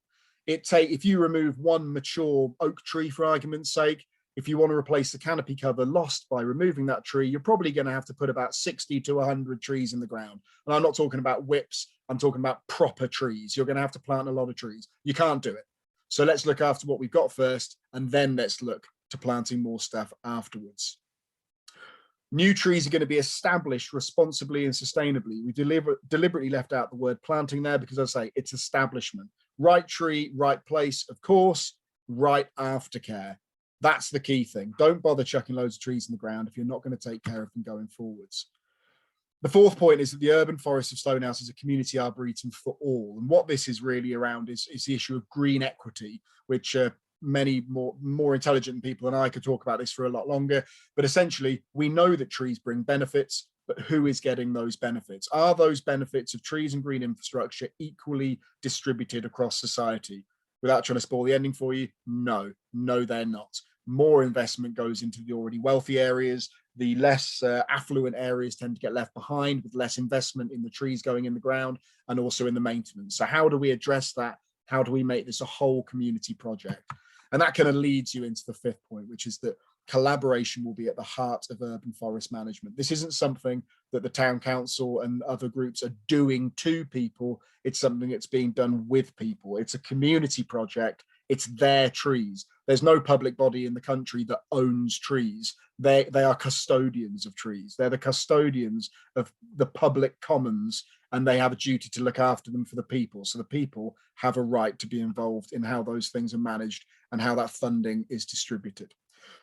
If you remove one mature oak tree, for argument's sake, if you want to replace the canopy cover lost by removing that tree, you're probably going to have to put about 60 to 100 trees in the ground. And I'm not talking about whips, I'm talking about proper trees. You're going to have to plant a lot of trees. You can't do it. So let's look after what we've got first, and then let's look to planting more stuff afterwards. New trees are going to be established responsibly and sustainably. We deliberately left out the word planting there because, as I say, it's establishment. Right tree, right place, of course, right aftercare. That's the key thing. Don't bother chucking loads of trees in the ground if you're not going to take care of them going forwards. The fourth point is that the urban forest of Stonehouse is a community arboretum for all. And what this is really around is the issue of green equity, which many more intelligent people than I could talk about this for a lot longer. But essentially, we know that trees bring benefits, but who is getting those benefits? Are those benefits of trees and green infrastructure equally distributed across society? Without trying to spoil the ending for you, no, they're not. More investment goes into the already wealthy areas. The less affluent areas tend to get left behind with less investment in the trees going in the ground and also in the maintenance. So how do we address that? How do we make this a whole community project? And that kind of leads you into the fifth point, which is that collaboration will be at the heart of urban forest management. This isn't something that the town council and other groups are doing to people. It's something that's being done with people. It's a community project. It's their trees. There's no public body in the country that owns trees. They are custodians of trees. They're the custodians of the public commons, and they have a duty to look after them for the people. So the people have a right to be involved in how those things are managed and how that funding is distributed.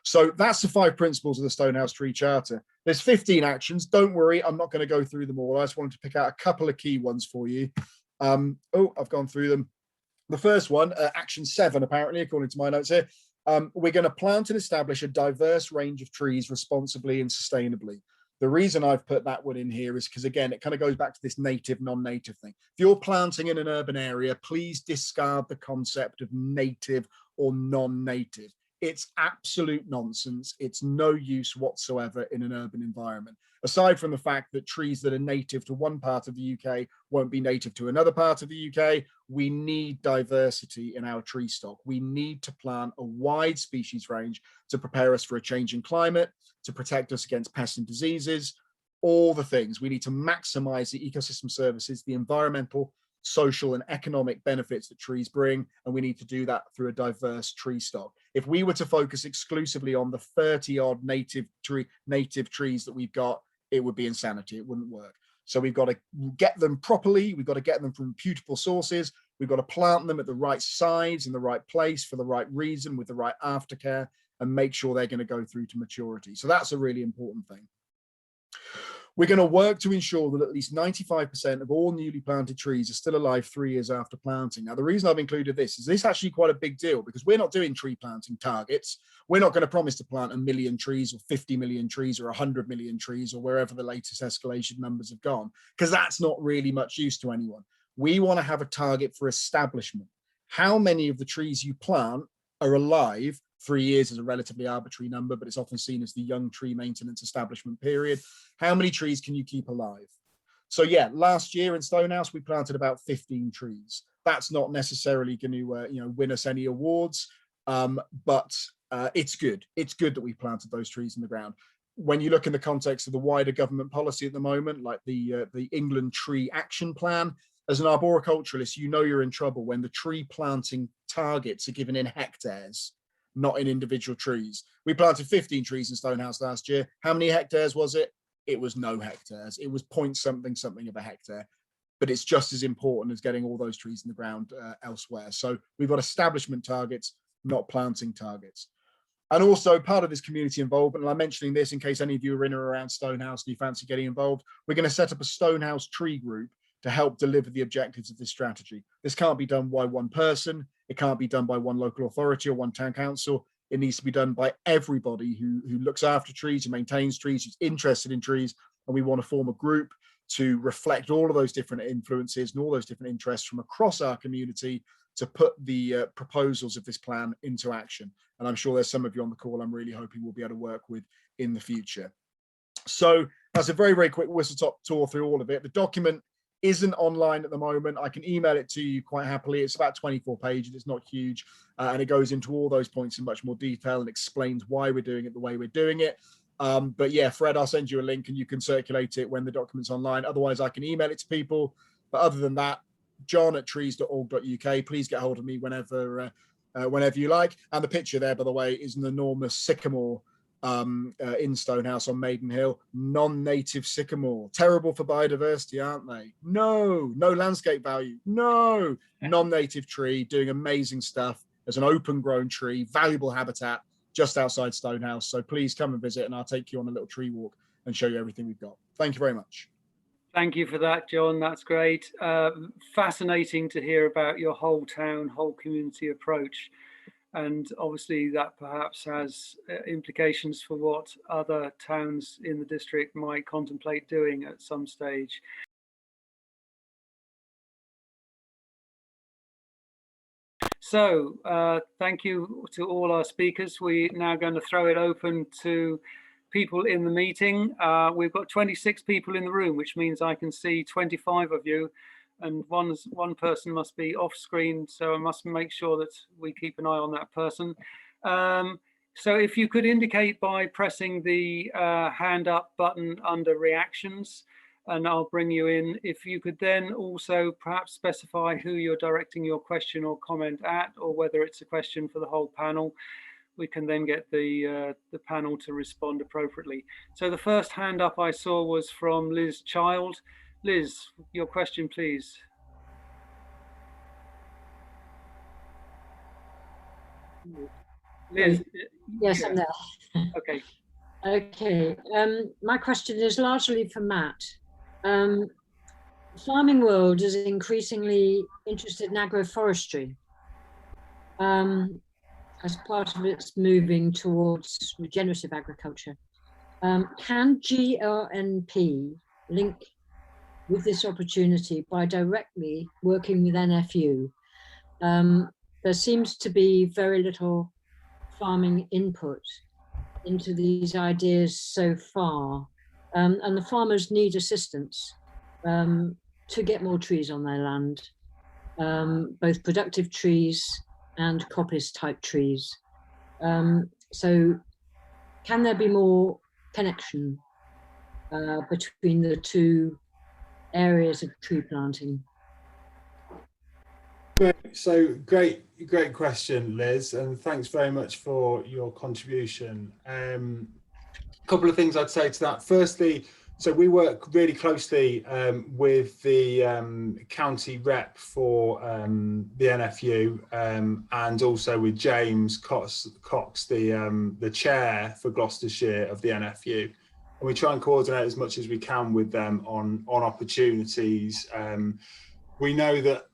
So that's the 5 principles of the Stonehouse Tree Charter. There's 15 actions. Don't worry, I'm not going to go through them all. I just wanted to pick out a couple of key ones for you. I've gone through them. The first one, action 7, apparently, according to my notes here, we're going to plant and establish a diverse range of trees responsibly and sustainably. The reason I've put that one in here is because, again, it kind of goes back to this native, non-native thing. If you're planting in an urban area, please discard the concept of native or non-native. It's absolute nonsense. It's no use whatsoever in an urban environment. Aside from the fact that trees that are native to one part of the UK won't be native to another part of the UK, we need diversity in our tree stock. We need to plant a wide species range to prepare us for a changing climate, to protect us against pests and diseases, all the things. We need to maximize the ecosystem services, the environmental, social and economic benefits that trees bring, and we need to do that through a diverse tree stock. If we were to focus exclusively on the 30-odd native trees that we've got, it would be insanity. It wouldn't work. So we've got to get them properly. We've got to get them from reputable sources. We've got to plant them at the right size, in the right place, for the right reason, with the right aftercare, and make sure they're going to go through to maturity. So that's a really important thing. We're going to work to ensure that at least 95% of all newly planted trees are still alive 3 years after planting. Now, the reason I've included this is this actually quite a big deal, because we're not doing tree planting targets. We're not going to promise to plant 1 million trees or 50 million trees or 100 million trees or wherever the latest escalation numbers have gone, because that's not really much use to anyone. We want to have a target for establishment. How many of the trees you plant are alive? 3 years is a relatively arbitrary number, but it's often seen as the young tree maintenance establishment period. How many trees can you keep alive? So yeah, last year in Stonehouse, we planted about 15 trees. That's not necessarily going to win us any awards, but it's good. It's good that we planted those trees in the ground. When you look in the context of the wider government policy at the moment, like the England Tree Action Plan, as an arboriculturalist, you know you're in trouble when the tree planting targets are given in hectares, not in individual trees. We planted 15 trees in Stonehouse last year. How many hectares was it? It was no hectares. It was point something of a hectare. But it's just as important as getting all those trees in the ground elsewhere. So we've got establishment targets, not planting targets. And also part of this community involvement, and I'm mentioning this in case any of you are in or around Stonehouse and you fancy getting involved, we're going to set up a Stonehouse tree group to help deliver the objectives of this strategy. This can't be done by one person. It can't be done by one local authority or one town council. It needs to be done by everybody who looks after trees, who maintains trees, who's interested in trees. And we want to form a group to reflect all of those different influences and all those different interests from across our community to put the proposals of this plan into action. And I'm sure there's some of you on the call I'm really hoping we'll be able to work with in the future. So that's a very, very quick whistle-top tour through all of it. The document isn't online at the moment. I can email it to you quite happily. It's about 24 pages. It's not huge. And it goes into all those points in much more detail and explains why we're doing it the way we're doing it. But yeah, Fred, I'll send you a link and you can circulate it when the document's online. Otherwise, I can email it to people. But other than that, john@trees.org.uk. Please get hold of me whenever you like. And the picture there, by the way, is an enormous sycamore in Stonehouse on Maiden Hill. Non-native sycamore, terrible for biodiversity, aren't they? No landscape value, no. Non-native tree doing amazing stuff as an open grown tree, valuable habitat just outside Stonehouse. So please come and visit, and I'll take you on a little tree walk and show you everything we've got. Thank you very much. Thank you for that, John. That's great. Fascinating to hear about your whole town, whole community approach. And obviously that perhaps has implications for what other towns in the district might contemplate doing at some stage. So thank you to all our speakers. We're now going to throw it open to people in the meeting. We've got 26 people in the room, which means I can see 25 of you, and one person must be off screen, so I must make sure that we keep an eye on that person. So if you could indicate by pressing the hand up button under reactions, and I'll bring you in. If you could then also perhaps specify who you're directing your question or comment at, or whether it's a question for the whole panel, we can then get the panel to respond appropriately. So the first hand up I saw was from Liz Child. Liz, your question, please. Liz. Yes, I'm there. Okay. Okay. My question is largely for Matt. Farming world is increasingly interested in agroforestry as part of its moving towards regenerative agriculture. Can GRNP link with this opportunity by directly working with NFU? There seems to be very little farming input into these ideas so far, and the farmers need assistance to get more trees on their land, both productive trees and coppice type trees. So can there be more connection between the two areas of tree planting? So great question, Liz, and thanks very much for your contribution. A couple of things I'd say to that. Firstly, so we work really closely with the county rep for the NFU, and also with James Cox, the chair for Gloucestershire of the NFU. And we try and coordinate as much as we can with them on opportunities. We know that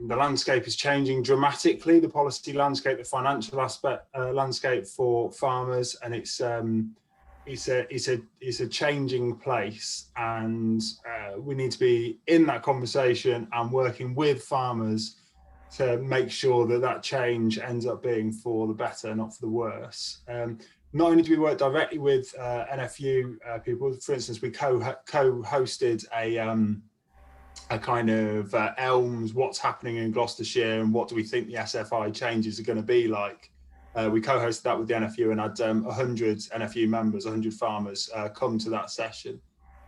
the landscape is changing dramatically, the policy landscape, the financial aspect landscape for farmers, and it's a changing place, and we need to be in that conversation and working with farmers to make sure that that change ends up being for the better, not for the worse. Not only do we work directly with NFU people, for instance, we co-hosted a kind of ELMS, what's happening in Gloucestershire and what do we think the SFI changes are going to be like. We co-hosted that with the NFU and had 100 NFU members, 100 farmers come to that session.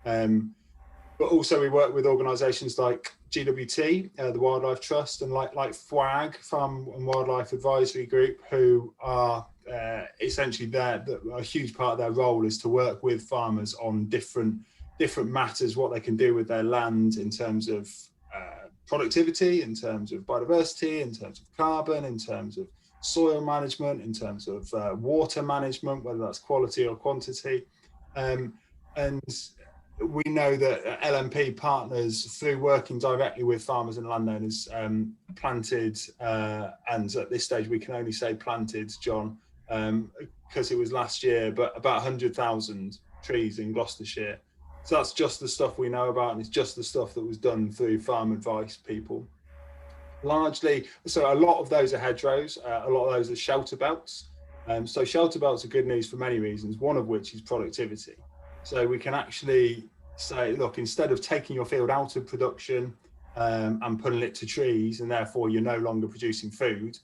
But also we work with organisations like GWT, the Wildlife Trust, and like FWAG, Farm and Wildlife Advisory Group, who are essentially there. A huge part of their role is to work with farmers on different matters, what they can do with their land in terms of productivity, in terms of biodiversity, in terms of carbon, in terms of soil management, in terms of water management, whether that's quality or quantity. And we know that LMP partners, through working directly with farmers and landowners, planted, and at this stage we can only say planted, John, because it was last year, but about 100,000 trees in Gloucestershire. So that's just the stuff we know about, and it's just the stuff that was done through farm advice people. Largely, so a lot of those are hedgerows, a lot of those are shelter belts. So shelter belts are good news for many reasons, one of which is productivity. So we can actually say, look, instead of taking your field out of production and putting it to trees, and therefore you're no longer producing food,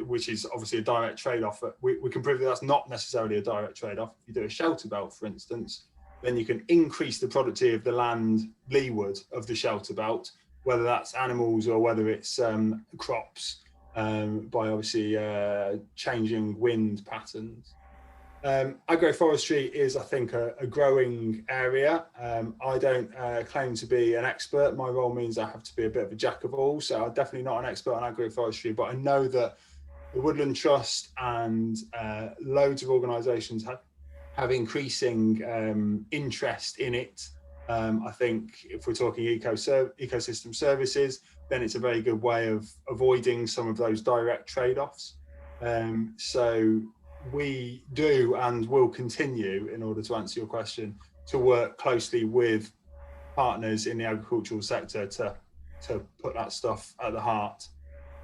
which is obviously a direct trade-off. We can prove that that's not necessarily a direct trade-off. If you do a shelter belt, for instance, then you can increase the productivity of the land leeward of the shelter belt, whether that's animals or whether it's crops, by obviously changing wind patterns. Agroforestry is, I think, a growing area. I don't claim to be an expert. My role means I have to be a bit of a jack of all. So I'm definitely not an expert on agroforestry, but I know that the Woodland Trust and loads of organisations have increasing interest in it. I think if we're talking ecosystem services, then it's a very good way of avoiding some of those direct trade-offs. So we do and will continue, in order to answer your question, to work closely with partners in the agricultural sector to put that stuff at the heart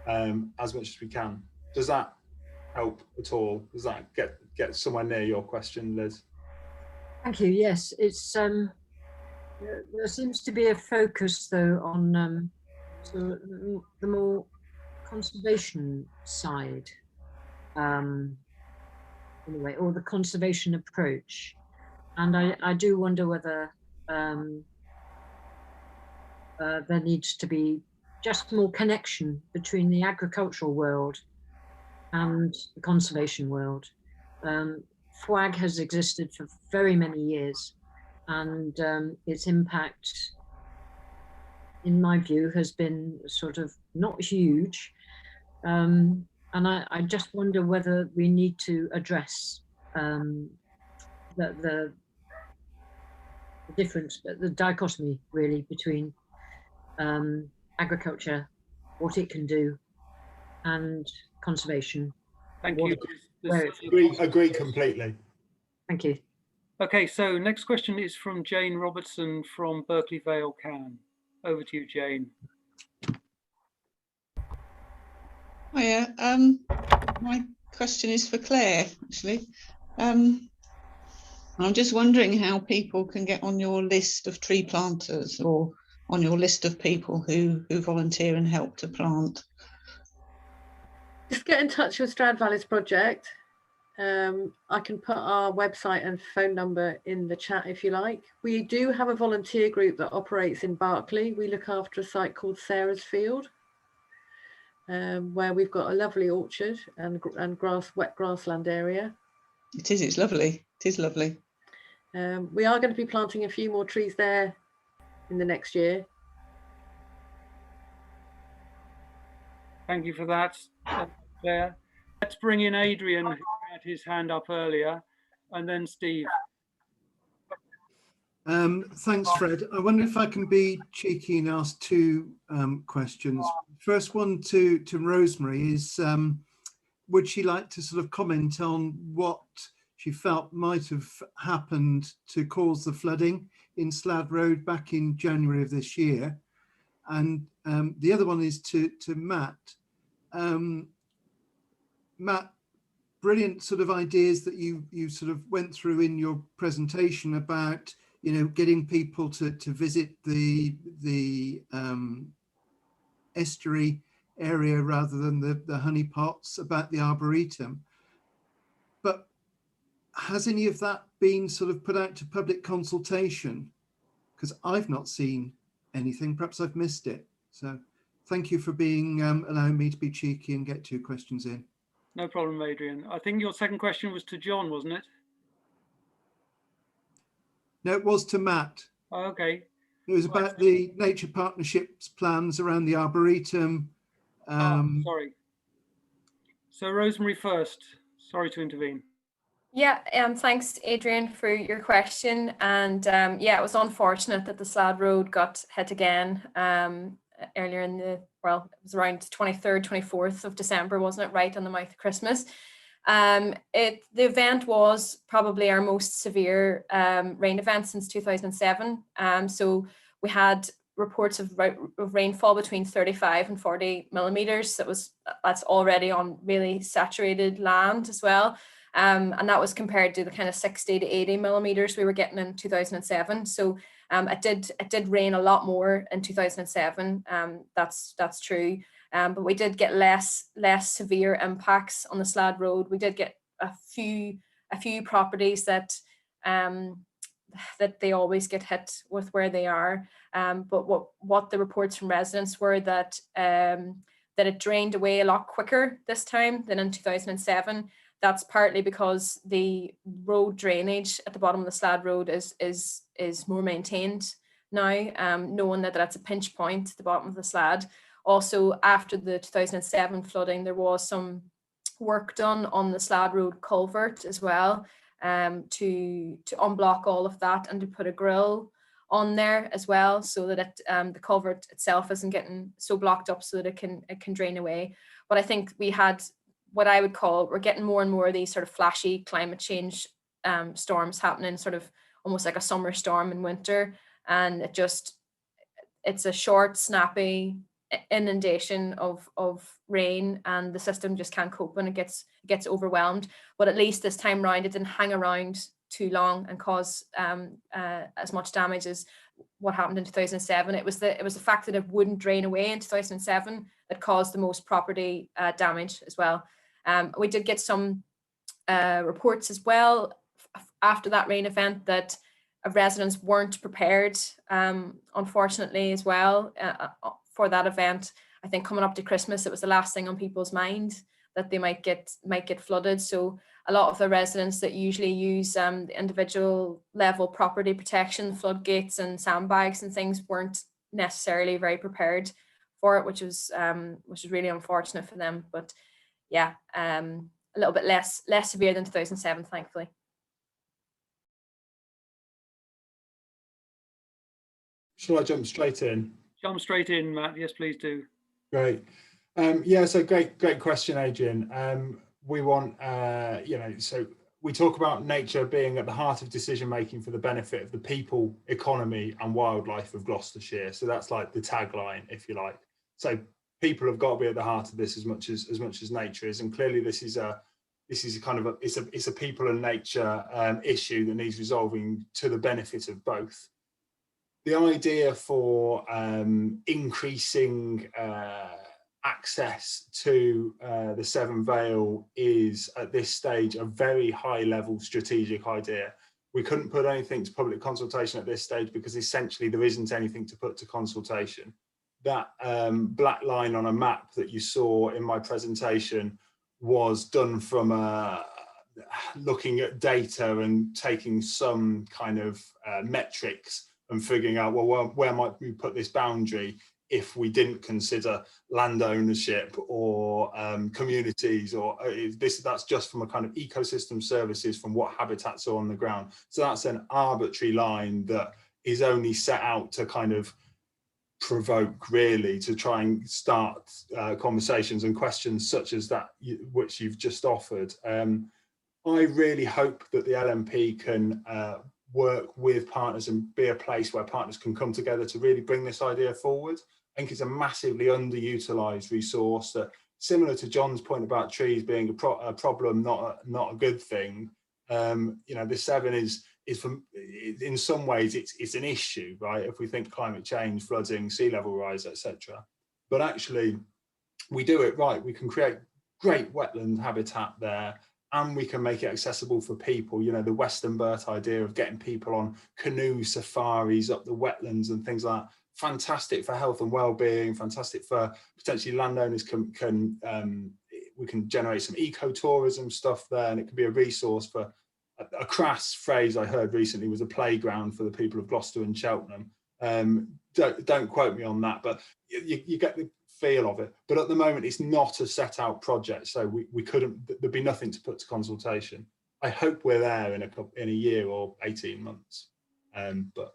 as much as we can. Does that help at all? Does that get somewhere near your question, Liz? Thank you. Yes, it's there seems to be a focus though on so the more conservation side, anyway, or the conservation approach, and I do wonder whether there needs to be just more connection between the agricultural world and the conservation world. FWAG has existed for very many years, and its impact, in my view, has been sort of not huge. And I just wonder whether we need to address the difference, the dichotomy really between agriculture, what it can do, and conservation. Thank you. Agree completely. Thank you. Okay, so next question is from Jane Robertson from Berkeley Vale CAN. Over to you, Jane. Hiya. My question is for Claire, actually. I'm just wondering how people can get on your list of tree planters, or on your list of people who volunteer and help to plant. Just get in touch with Stroud Valleys Project. I can put our website and phone number in the chat if you like. We do have a volunteer group that operates in Berkeley. We look after a site called Sarah's Field, where we've got a lovely orchard and wet grassland area. It is, it's lovely. It is lovely. We are going to be planting a few more trees there in the next year. Thank you for that, Claire. Let's bring in Adrian, who had his hand up earlier, and then Steve. Thanks, Fred. I wonder if I can be cheeky and ask two questions. First one to Rosemary is, would she like to sort of comment on what she felt might have happened to cause the flooding in Slad Road back in January of this year? And the other one is to Matt. Matt, brilliant sort of ideas that you sort of went through in your presentation about, you know, getting people to visit the estuary area rather than the honey pots, about the Arboretum. But has any of that been sort of put out to public consultation? Because I've not seen anything. Perhaps I've missed it. So thank you for being allowing me to be cheeky and get two questions in. No problem, Adrian. I think your second question was to John, wasn't it? No, it was to Matt. Oh, okay. It was about the nature partnerships plans around the Arboretum. Sorry. So Rosemary first. Sorry to intervene. Yeah, thanks, Adrian, for your question. And yeah, it was unfortunate that the Slad Road got hit again earlier in the, well, it was around 23rd, 24th of December, wasn't it? Right on the mouth of Christmas. The event was probably our most severe rain event since 2007. So we had reports of rainfall between 35 and 40 millimeters. That's already on really saturated land as well. And that was compared to the kind of 60 to 80 millimeters we were getting in 2007. So it did rain a lot more in 2007. That's true. But we did get less severe impacts on the Slad Road. We did get a few properties that they always get hit with where they are. But what the reports from residents were that it drained away a lot quicker this time than in 2007. That's partly because the road drainage at the bottom of the Slad Road is more maintained now, knowing that that's a pinch point at the bottom of the Slad. Also, after the 2007 flooding, there was some work done on the Slad Road culvert as well, to unblock all of that and to put a grill on there as well, so that the culvert itself isn't getting so blocked up, so that it can drain away. But I think we had what I would call, we're getting more and more of these sort of flashy climate change storms happening, sort of almost like a summer storm in winter, and it's a short, snappy inundation of rain, and the system just can't cope when it gets overwhelmed. But at least this time round, it didn't hang around too long and cause as much damage as what happened in 2007. It was the fact that it wouldn't drain away in 2007 that caused the most property damage as well. We did get some reports as well after that rain event that residents weren't prepared, unfortunately, as well, for that event. I think coming up to Christmas, it was the last thing on people's mind that they might get flooded. So a lot of the residents that usually use the individual level property protection, floodgates and sandbags and things, weren't necessarily very prepared for it, which was really unfortunate for them. But yeah, a little bit less severe than 2007, thankfully. Shall I jump straight in? Jump straight in, Matt. Yes, please do. Great. Yeah, so great question, Adrian. We want, so we talk about nature being at the heart of decision making for the benefit of the people, economy and wildlife of Gloucestershire. So that's like the tagline, if you like. So people have got to be at the heart of this as much as nature is, and clearly this is a kind of it's a people and nature issue that needs resolving to the benefit of both. The idea for increasing access to the Severn Vale is at this stage a very high level strategic idea. We couldn't put anything to public consultation at this stage because essentially there isn't anything to put to consultation. That black line on a map that you saw in my presentation was done from looking at data and taking some kind of metrics and figuring out, well, where might we put this boundary if we didn't consider land ownership or communities, or that's just from a kind of ecosystem services from what habitats are on the ground. So that's an arbitrary line that is only set out to kind of provoke, really, to try and start conversations and questions such as that which you've just offered. I really hope that the LNP can work with partners and be a place where partners can come together to really bring this idea forward. I think it's a massively underutilized resource that, similar to John's point about trees being a problem, not a good thing. The Severn is from, in some ways it's an issue, right? If we think climate change, flooding, sea level rise, etc. But actually, we do it right. We can create great wetland habitat there, and we can make it accessible for people. You know, the Western Burt idea of getting people on canoe safaris up the wetlands and things like that. Fantastic for health and well-being, fantastic for potentially landowners we can generate some eco-tourism stuff there, and it can be a resource for a crass phrase I heard recently was a playground for the people of Gloucester and Cheltenham. Don't quote me on that, but you get the feel of it. But at the moment, it's not a set out project, so we couldn't, there'd be nothing to put to consultation. I hope we're there in a year or 18 months, but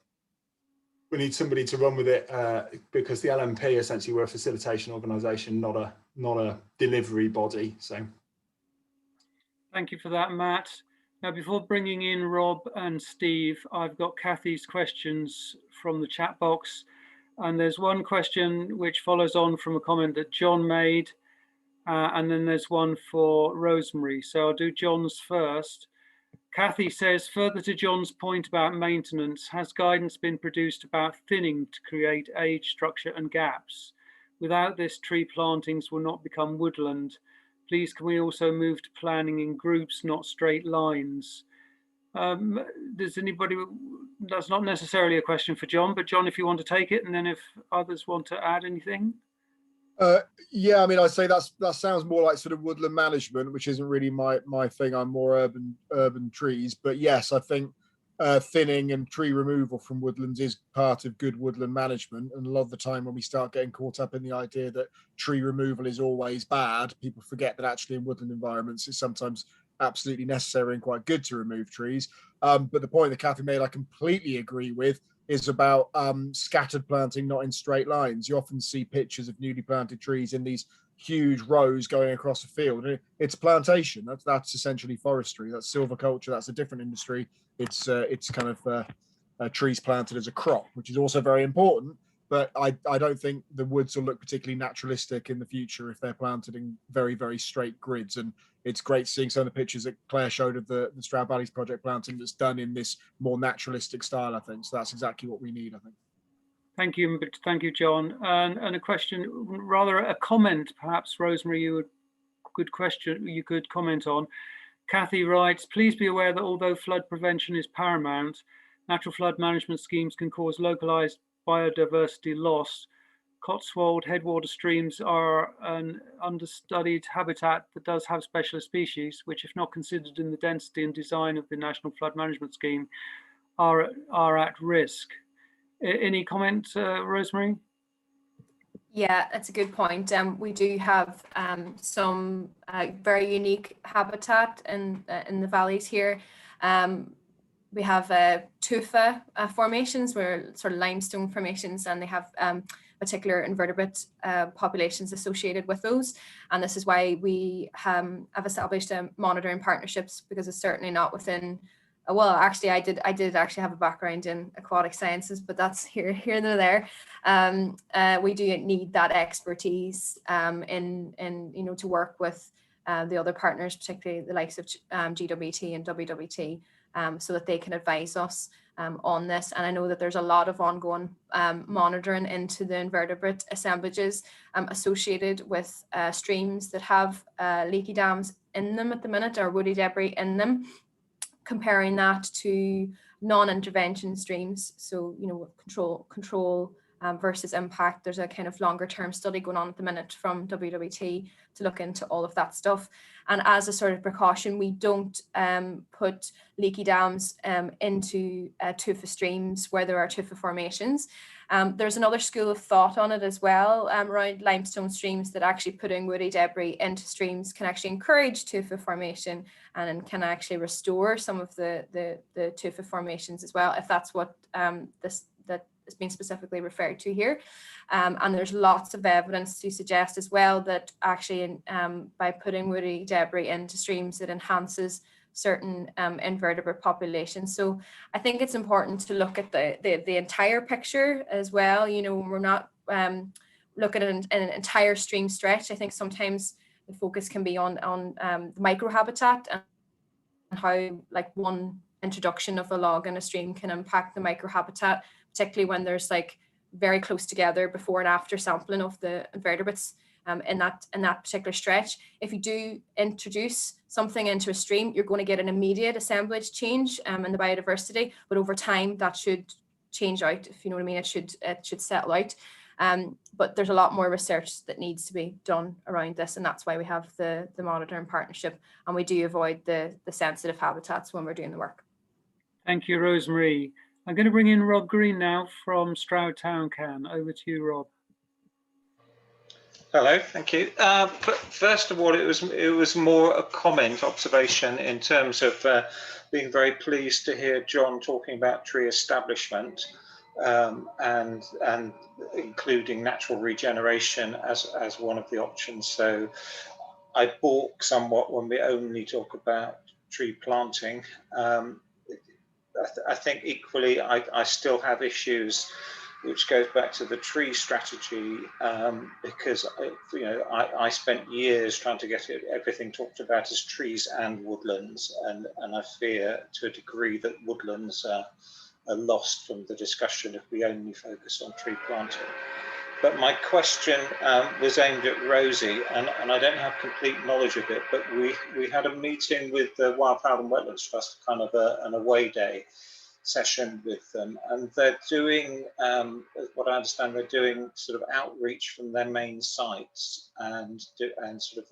we need somebody to run with it, because the LNP, essentially, we're a facilitation organisation, not a delivery body. So, thank you for that, Matt. Now, before bringing in Rob and Steve, I've got Kathy's questions from the chat box, and there's one question which follows on from a comment that John made, and then there's one for Rosemary. So I'll do John's first. Kathy says, further to John's point about maintenance, has guidance been produced about thinning to create age, structure and gaps? Without this, tree plantings will not become woodland. Please, can we also move to planning in groups, not straight lines? Does anybody, that's not necessarily a question for John, but John, if you want to take it, and then if others want to add anything. Yeah, I mean, I'd say that sounds more like sort of woodland management, which isn't really my thing. I'm more urban trees, but yes, I think thinning and tree removal from woodlands is part of good woodland management. And a lot of the time when we start getting caught up in the idea that tree removal is always bad, people forget that actually in woodland environments it's sometimes absolutely necessary and quite good to remove trees. But the point that Kathy made, I completely agree with, is about scattered planting, not in straight lines. You often see pictures of newly planted trees in these huge rows going across a field. It's plantation. That's essentially forestry. That's silviculture. That's a different industry. It's kind of trees planted as a crop, which is also very important. But I don't think the woods will look particularly naturalistic in the future if they're planted in very, very straight grids. And it's great seeing some of the pictures that Claire showed of the Stroud Valleys project planting that's done in this more naturalistic style, I think. So that's exactly what we need, I think. Thank you, John. And a question, rather a comment, perhaps, Rosemary, you could comment on. Kathy writes, please be aware that although flood prevention is paramount, natural flood management schemes can cause localized biodiversity loss. Cotswold headwater streams are an understudied habitat that does have specialist species, which, if not considered in the density and design of the National Flood Management Scheme, are at risk. Any comment, Rosemary? Yeah, that's a good point. We do have some very unique habitat in the valleys here. We have tufa formations, where sort of limestone formations, and they have particular invertebrate populations associated with those. And this is why we have established monitoring partnerships, because it's certainly not within. Well, actually, I did actually have a background in aquatic sciences, but that's here and there. We do need that expertise in to work with the other partners, particularly the likes of GWT and WWT, so that they can advise us on this. And I know that there's a lot of ongoing monitoring into the invertebrate assemblages associated with streams that have leaky dams in them at the minute, or woody debris in them, comparing that to non-intervention streams. So, control versus impact. There's a kind of longer term study going on at the minute from WWT to look into all of that stuff. And as a sort of precaution, we don't put leaky dams into tufa streams where there are tufa formations. There's another school of thought on it as well, around limestone streams, that actually putting woody debris into streams can actually encourage tufa formation and can actually restore some of the tufa formations as well, if that's what that is being specifically referred to here. And there's lots of evidence to suggest as well that actually by putting woody debris into streams, it enhances certain invertebrate populations. So I think it's important to look at the entire picture as well. We're not looking at an entire stream stretch. I think sometimes the focus can be on the microhabitat and how, like, one introduction of a log in a stream can impact the microhabitat, particularly when there's like very close together before and after sampling of the invertebrates in that particular stretch. If you do introduce something into a stream, you're going to get an immediate assemblage change in the biodiversity, but over time that should change out, if you know what I mean. It should settle out. But there's a lot more research that needs to be done around this, and that's why we have the monitoring partnership, and we do avoid the sensitive habitats when we're doing the work. Thank you, Rosemary. I'm going to bring in Rob Green now from Stroud CAN. Over to you, Rob. Hello, thank you. First of all, it was more a comment, observation, in terms of being very pleased to hear John talking about tree establishment and including natural regeneration as one of the options. So I balk somewhat when we only talk about tree planting. I think equally, I still have issues, which goes back to the tree strategy, because I spent years trying to get everything talked about as trees and woodlands, and I fear to a degree that woodlands are lost from the discussion if we only focus on tree planting. But my question was aimed at Rosie, and I don't have complete knowledge of it, but we had a meeting with the Wildfowl and Wetlands Trust, kind of an away day, session with them, and they're doing, what I understand, they're doing sort of outreach from their main sites and sort of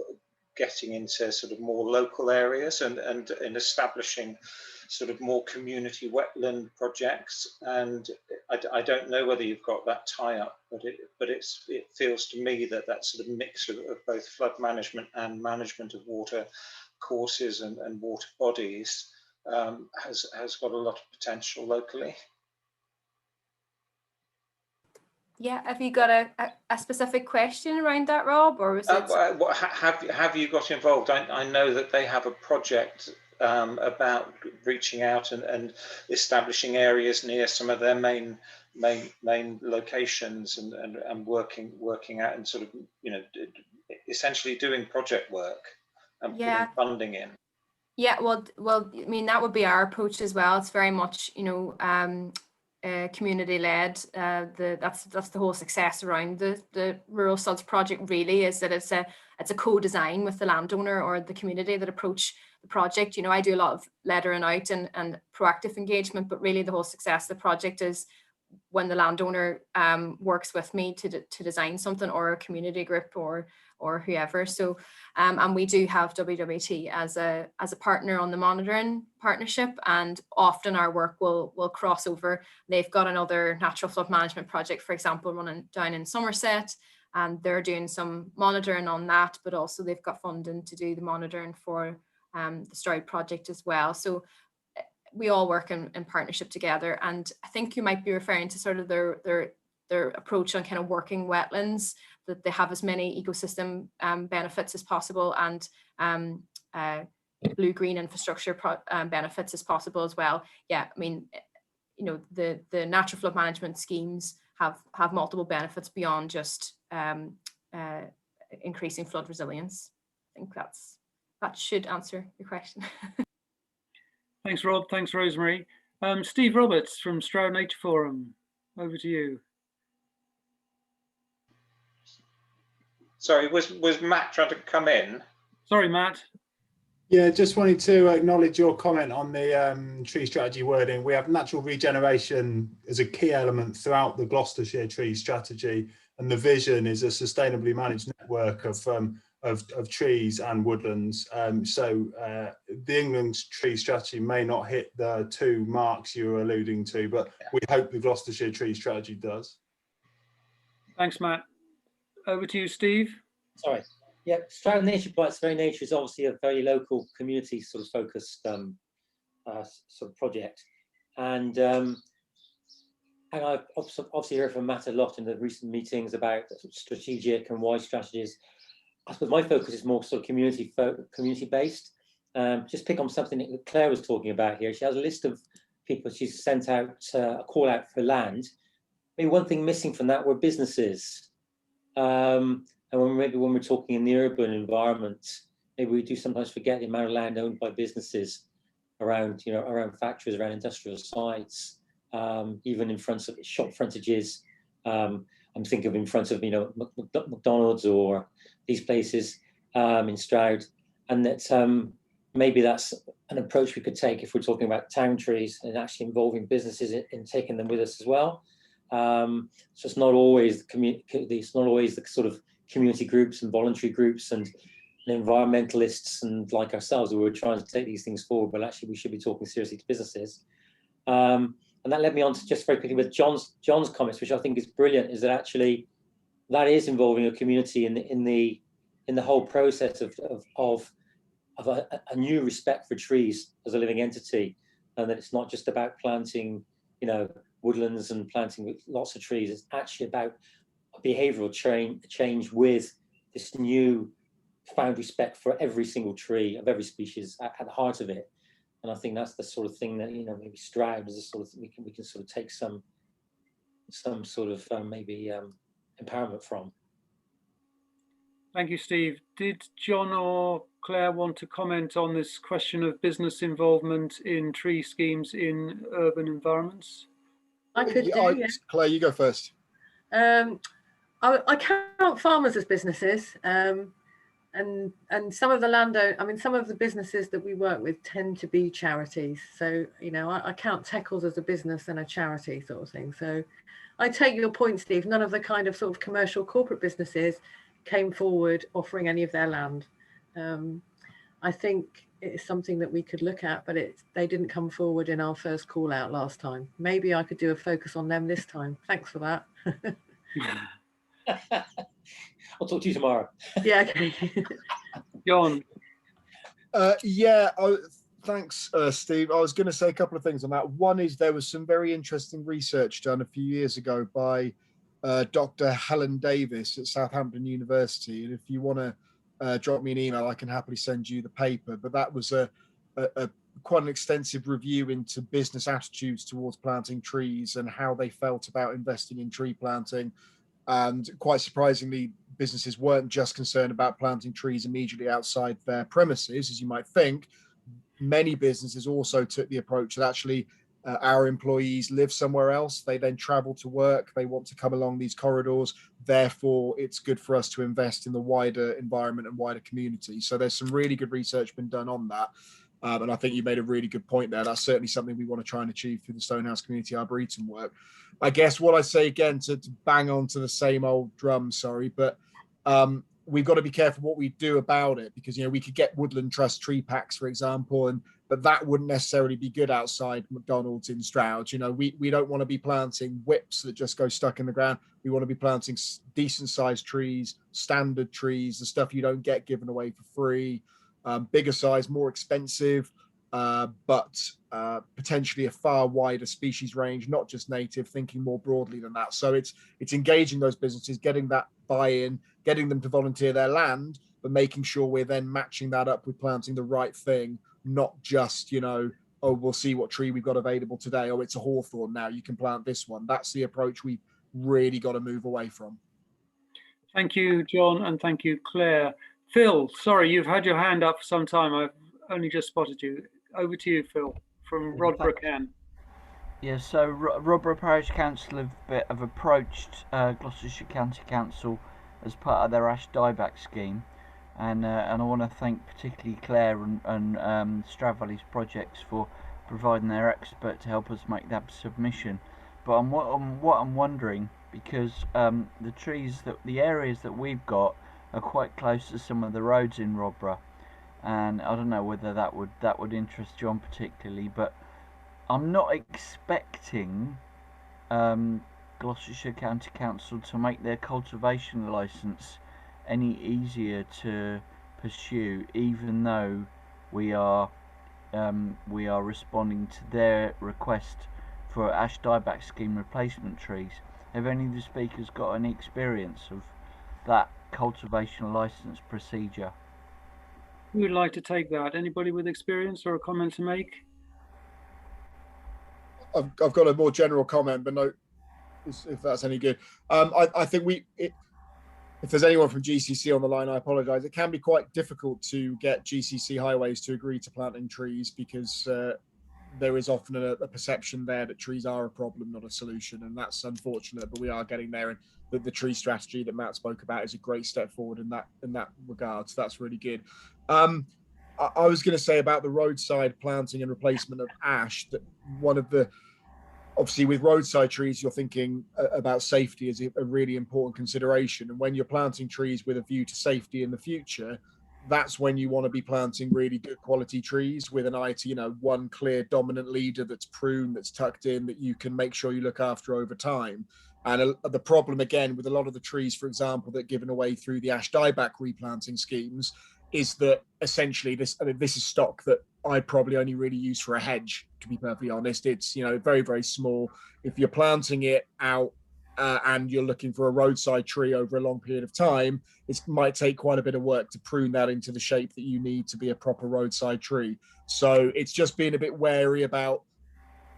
getting into sort of more local areas and establishing sort of more community wetland projects. And I don't know whether you've got that tie-up, but it feels to me that that sort of mix of both flood management and management of water courses and water bodies has got a lot of potential locally. Yeah, have you got a specific question around that, Rob, or was it? Have you got involved? I know that they have a project about reaching out and establishing areas near some of their main locations and working out and sort of, you know, essentially doing project work and putting funding in. Yeah, well, I mean, that would be our approach as well. It's very much, you know, community led. That's the whole success around the Rural SuDS project. Really, is that it's a co-design with the landowner or the community that approach the project. You know, I do a lot of lettering out and proactive engagement, but really the whole success of the project is when the landowner works with me to design something, or a community group or whoever. So and we do have WWT as a partner on the monitoring partnership, and often our work will cross over. They've got another natural flood management project, for example, running down in Somerset, and they're doing some monitoring on that, but also they've got funding to do the monitoring for the Stroud project as well. So we all work in partnership together, and I think you might be referring to sort of their approach on kind of working wetlands, that they have as many ecosystem benefits as possible, and blue-green infrastructure benefits as possible as well. Yeah, I mean, you know, the natural flood management schemes have multiple benefits beyond just increasing flood resilience. I think that should answer your question. Thanks, Rob. Thanks, Rosemary. Steve Roberts from Stroud Nature Forum, over to you. Sorry, was Matt trying to come in? Sorry, Matt. Yeah, just wanted to acknowledge your comment on the tree strategy wording. We have natural regeneration as a key element throughout the Gloucestershire tree strategy, and the vision is a sustainably managed network of trees and woodlands. So the England's tree strategy may not hit the 2 marks you were alluding to, but we hope the Gloucestershire tree strategy does. Thanks, Matt. Over to you, Steve. Sorry. Yeah, Stroud Nature, by its very nature, is obviously a very local community sort of focused sort of project. And I've obviously heard from Matt a lot in the recent meetings about strategic and wide strategies. I suppose my focus is more sort of community based. Just pick on something that Claire was talking about here. She has a list of people she's sent out a call out for land. Maybe one thing missing from that were businesses. And maybe when we're talking in the urban environment, maybe we do sometimes forget the amount of land owned by businesses around, you know, around factories, around industrial sites, even in front of shop frontages. I'm thinking of in front of, you know, McDonald's or these places in Stroud, and that maybe that's an approach we could take if we're talking about town trees and actually involving businesses in taking them with us as well. So it's not always the sort of community groups and voluntary groups and environmentalists and like ourselves who are trying to take these things forward, but actually we should be talking seriously to businesses. And that led me on to just very quickly with John's comments, which I think is brilliant, is that actually that is involving a community in the whole process of a new respect for trees as a living entity, and that it's not just about planting, you know, woodlands and planting lots of trees. It's actually about a behavioural change with this new found respect for every single tree of every species at the heart of it. And I think that's the sort of thing that, you know, maybe Stroud is a sort of thing we can sort of take some sort of maybe empowerment from. Thank you, Steve. Did John or Claire want to comment on this question of business involvement in tree schemes in urban environments? I could do, yeah. Claire, you go first. I count farmers as businesses. and some of the landowner, I mean, some of the businesses that we work with tend to be charities. So, you know, I count Teckles as a business and a charity sort of thing. So I take your point, Steve. None of the kind of sort of commercial corporate businesses came forward offering any of their land. I think it's something that we could look at, but they didn't come forward in our first call out last time. Maybe I could do a focus on them this time. Thanks for that. I'll talk to you tomorrow. Yeah, okay. John. Thanks, Steve. I was going to say a couple of things on that. One is there was some very interesting research done a few years ago by Dr. Helen Davis at Southampton University. And if you want to drop me an email, I can happily send you the paper. But that was a quite an extensive review into business attitudes towards planting trees and how they felt about investing in tree planting. And quite surprisingly, businesses weren't just concerned about planting trees immediately outside their premises, as you might think. Many businesses also took the approach that actually our employees live somewhere else. They then travel to work. They want to come along these corridors. Therefore, it's good for us to invest in the wider environment and wider community. So there's some really good research been done on that. And I think you made a really good point there. That's certainly something we want to try and achieve through the Stonehouse Community Arboretum work. I guess what I say again, to bang on to the same old drum, sorry, but we've got to be careful what we do about it, because, you know, we could get Woodland Trust tree packs, for example, but that wouldn't necessarily be good outside McDonald's in Stroud. You know, we don't want to be planting whips that just go stuck in the ground. We want to be planting decent sized trees, standard trees, the stuff you don't get given away for free, bigger size, more expensive, but potentially a far wider species range, not just native, thinking more broadly than that. So it's engaging those businesses, getting that buy-in, getting them to volunteer their land, but making sure we're then matching that up with planting the right thing, not just, you know, oh, we'll see what tree we've got available today. Oh, it's a hawthorn now, you can plant this one. That's the approach we've really got to move away from. Thank you, John, and thank you, Claire. Phil, sorry, you've had your hand up for some time. I've only just spotted you. Over to you, Phil, from Rodborough CAN. Yeah, so Rodborough Parish Council have approached Gloucestershire County Council as part of their ash dieback scheme, and I want to thank particularly Claire and Stroud Valley's projects for providing their expert to help us make that submission. But what I'm wondering, because the areas that we've got are quite close to some of the roads in Rodborough, and I don't know whether that would interest John particularly, but I'm not expecting Gloucestershire County Council to make their cultivation licence any easier to pursue, even though we are responding to their request for ash dieback scheme replacement trees. Have any of the speakers got any experience of that cultivation licence procedure? Who would like to take that? Anybody with experience or a comment to make? I've got a more general comment, but no, if that's any good. I think if there's anyone from GCC on the line, I apologise. It can be quite difficult to get GCC highways to agree to planting trees, because there is often a perception there that trees are a problem, not a solution, and that's unfortunate. But we are getting there, and the tree strategy that Matt spoke about is a great step forward in that regard. So that's really good. I was going to say about the roadside planting and replacement of ash, that obviously with roadside trees, you're thinking about safety as a really important consideration. And when you're planting trees with a view to safety in the future, that's when you want to be planting really good quality trees with an eye to, you know, one clear dominant leader that's pruned, that's tucked in, that you can make sure you look after over time. And the problem, again, with a lot of the trees, for example, that are given away through the ash dieback replanting schemes, is that essentially this is stock that I'd probably only really use for a hedge, to be perfectly honest. It's, you know, very, very small. If you're planting it out and you're looking for a roadside tree over a long period of time, it might take quite a bit of work to prune that into the shape that you need to be a proper roadside tree. So it's just being a bit wary about,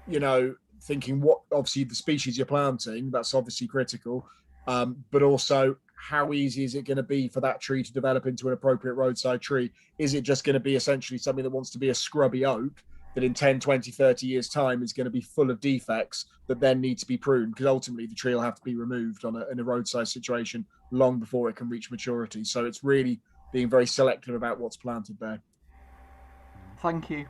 you know, thinking what, obviously the species you're planting, that's obviously critical, but also how easy is it going to be for that tree to develop into an appropriate roadside tree? Is it just going to be essentially something that wants to be a scrubby oak that in 10, 20, 30 years time is going to be full of defects that then need to be pruned? Because ultimately the tree will have to be removed in a roadside situation long before it can reach maturity. So it's really being very selective about what's planted there. Thank you.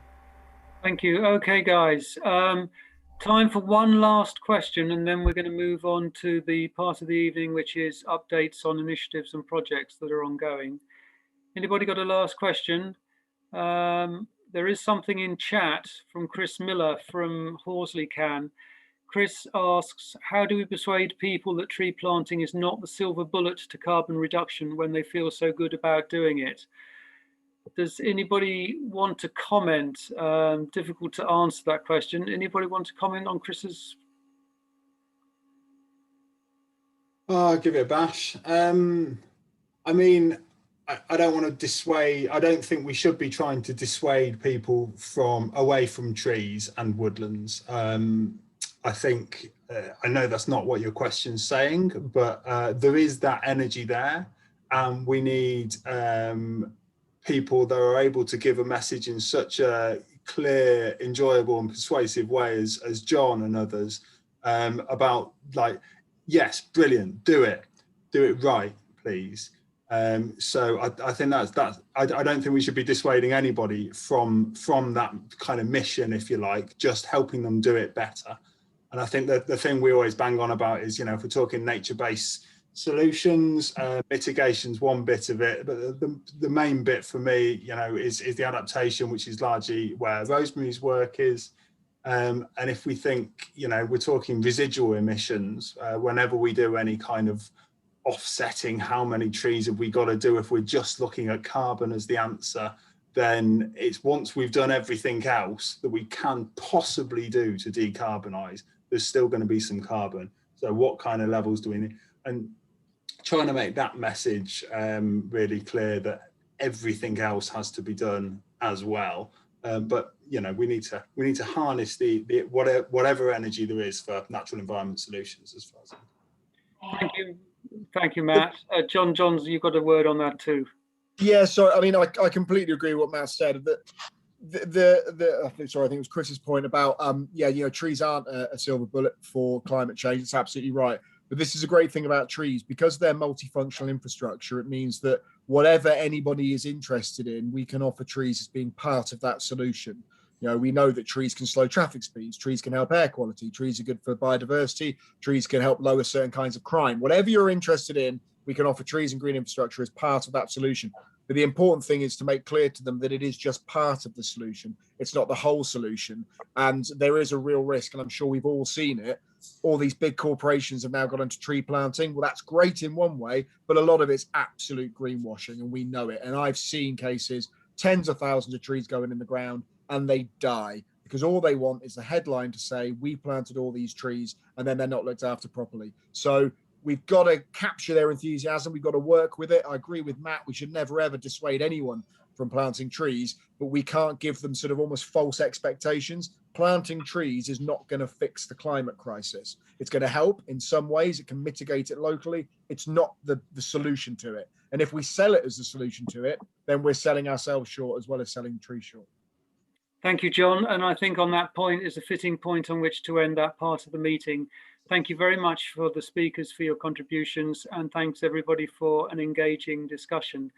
Thank you. Okay, guys. Time for one last question, and then we're going to move on to the part of the evening, which is updates on initiatives and projects that are ongoing. Anybody got a last question? There is something in chat from Chris Miller from Horsley Can. Chris asks, how do we persuade people that tree planting is not the silver bullet to carbon reduction when they feel so good about doing it? Does anybody want to comment? Difficult to answer that question. Anybody want to comment on Chris's? I'll give it a bash. I mean, I don't want to dissuade. I don't think we should be trying to dissuade people away from trees and woodlands. I think, I know that's not what your question's saying, but there is that energy there, and we need people that are able to give a message in such a clear, enjoyable and persuasive way as John and others, about like, yes, brilliant, do it right, please. So I think that's I don't think we should be dissuading anybody from that kind of mission, if you like, just helping them do it better. And I think that the thing we always bang on about is, you know, if we're talking nature-based solutions, mitigation's one bit of it, but the main bit for me, you know, is the adaptation, which is largely where Rosemary's work is. And if we think, you know, we're talking residual emissions, whenever we do any kind of offsetting, how many trees have we got to do if we're just looking at carbon as the answer, then it's once we've done everything else that we can possibly do to decarbonize, there's still going to be some carbon. So what kind of levels do we need? And trying to make that message really clear that everything else has to be done as well. But you know, we need to harness the whatever energy there is for natural environment solutions, as far as Thank you, Matt. Johns, you've got a word on that too. Yeah, so I mean, I completely agree with what Matt said. That sorry, I think it was Chris's point about yeah, you know, trees aren't a silver bullet for climate change. It's absolutely right. But this is a great thing about trees, because they're multifunctional infrastructure. It means that whatever anybody is interested in, we can offer trees as being part of that solution. You know, we know that trees can slow traffic speeds, trees can help air quality, trees are good for biodiversity, trees can help lower certain kinds of crime. Whatever you're interested in, we can offer trees and green infrastructure as part of that solution. But the important thing is to make clear to them that it is just part of the solution. It's not the whole solution. And there is a real risk, and I'm sure we've all seen it. All these big corporations have now got into tree planting. Well, that's great in one way, but a lot of it's absolute greenwashing, and we know it. And I've seen cases, tens of thousands of trees going in the ground, and they die because all they want is the headline to say, we planted all these trees, and then they're not looked after properly. So we've got to capture their enthusiasm. We've got to work with it. I agree with Matt. We should never, ever dissuade anyone from planting trees, but we can't give them sort of almost false expectations. Planting trees is not going to fix the climate crisis. It's going to help in some ways. It can mitigate it locally. It's not the solution to it. And if we sell it as the solution to it, then we're selling ourselves short as well as selling trees short. Thank you, John. And I think on that point is a fitting point on which to end that part of the meeting. Thank you very much for the speakers for your contributions, and thanks everybody for an engaging discussion.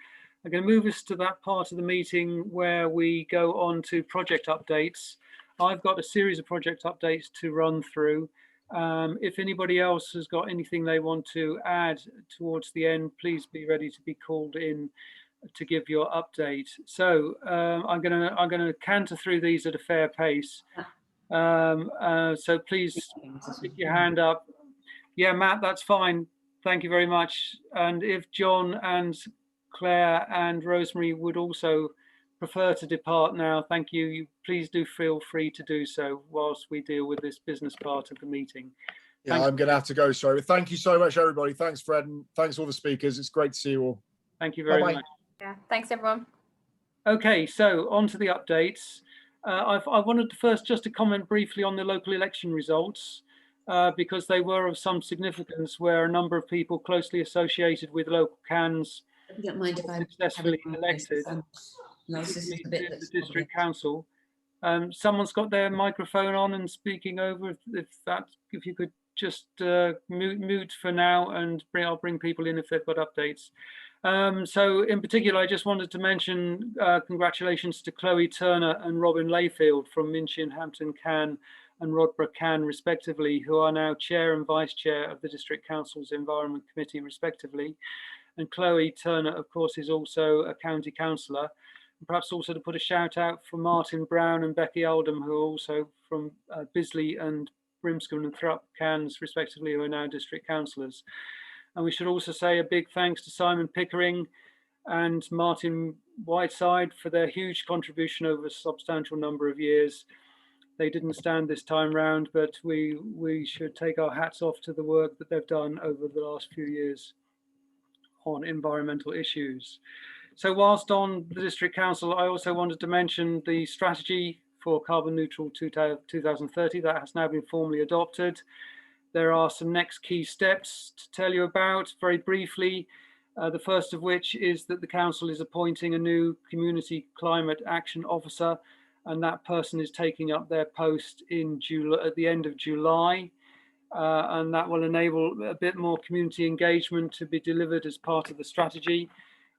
I'm going to move us to that part of the meeting where we go on to project updates. I've got a series of project updates to run through. If anybody else has got anything they want to add towards the end, please be ready to be called in to give your update. So I'm gonna canter through these at a fair pace. So please stick your hand up. Yeah, Matt, that's fine. Thank you very much. And if John and Claire and Rosemary would also prefer to depart now, thank you. Please do feel free to do so whilst we deal with this business part of the meeting. Yeah, I'm going to have to go, sorry. Thank you so much, everybody. Thanks, Fred, and thanks all the speakers. It's great to see you all. Thank you very much. Yeah, thanks, everyone. Okay, so on to the updates. I wanted to first just to comment briefly on the local election results, because they were of some significance, where a number of people closely associated with local cans don't mind if I successfully elected the district council. Someone's got their microphone on and speaking over. If you could just mute for now, and I'll bring people in if they've got updates. So in particular, I just wanted to mention congratulations to Chloe Turner and Robin Layfield from Minchin Hampton CAN and Rodborough CAN respectively, who are now Chair and Vice Chair of the District Council's Environment Committee respectively. And Chloe Turner, of course, is also a County Councillor. Perhaps also to put a shout out for Martin Brown and Becky Oldham, who are also from Bisley and Brimscombe and Thrupp CANs respectively, who are now District Councillors. And we should also say a big thanks to Simon Pickering and Martin Whiteside for their huge contribution over a substantial number of years. They didn't stand this time round, but we should take our hats off to the work that they've done over the last few years on environmental issues. So whilst on the District Council, I also wanted to mention the strategy for carbon neutral 2030 that has now been formally adopted. There are some next key steps to tell you about very briefly. The first of which is that the Council is appointing a new Community Climate Action Officer, and that person is taking up their post in July, at the end of July. And that will enable a bit more community engagement to be delivered as part of the strategy.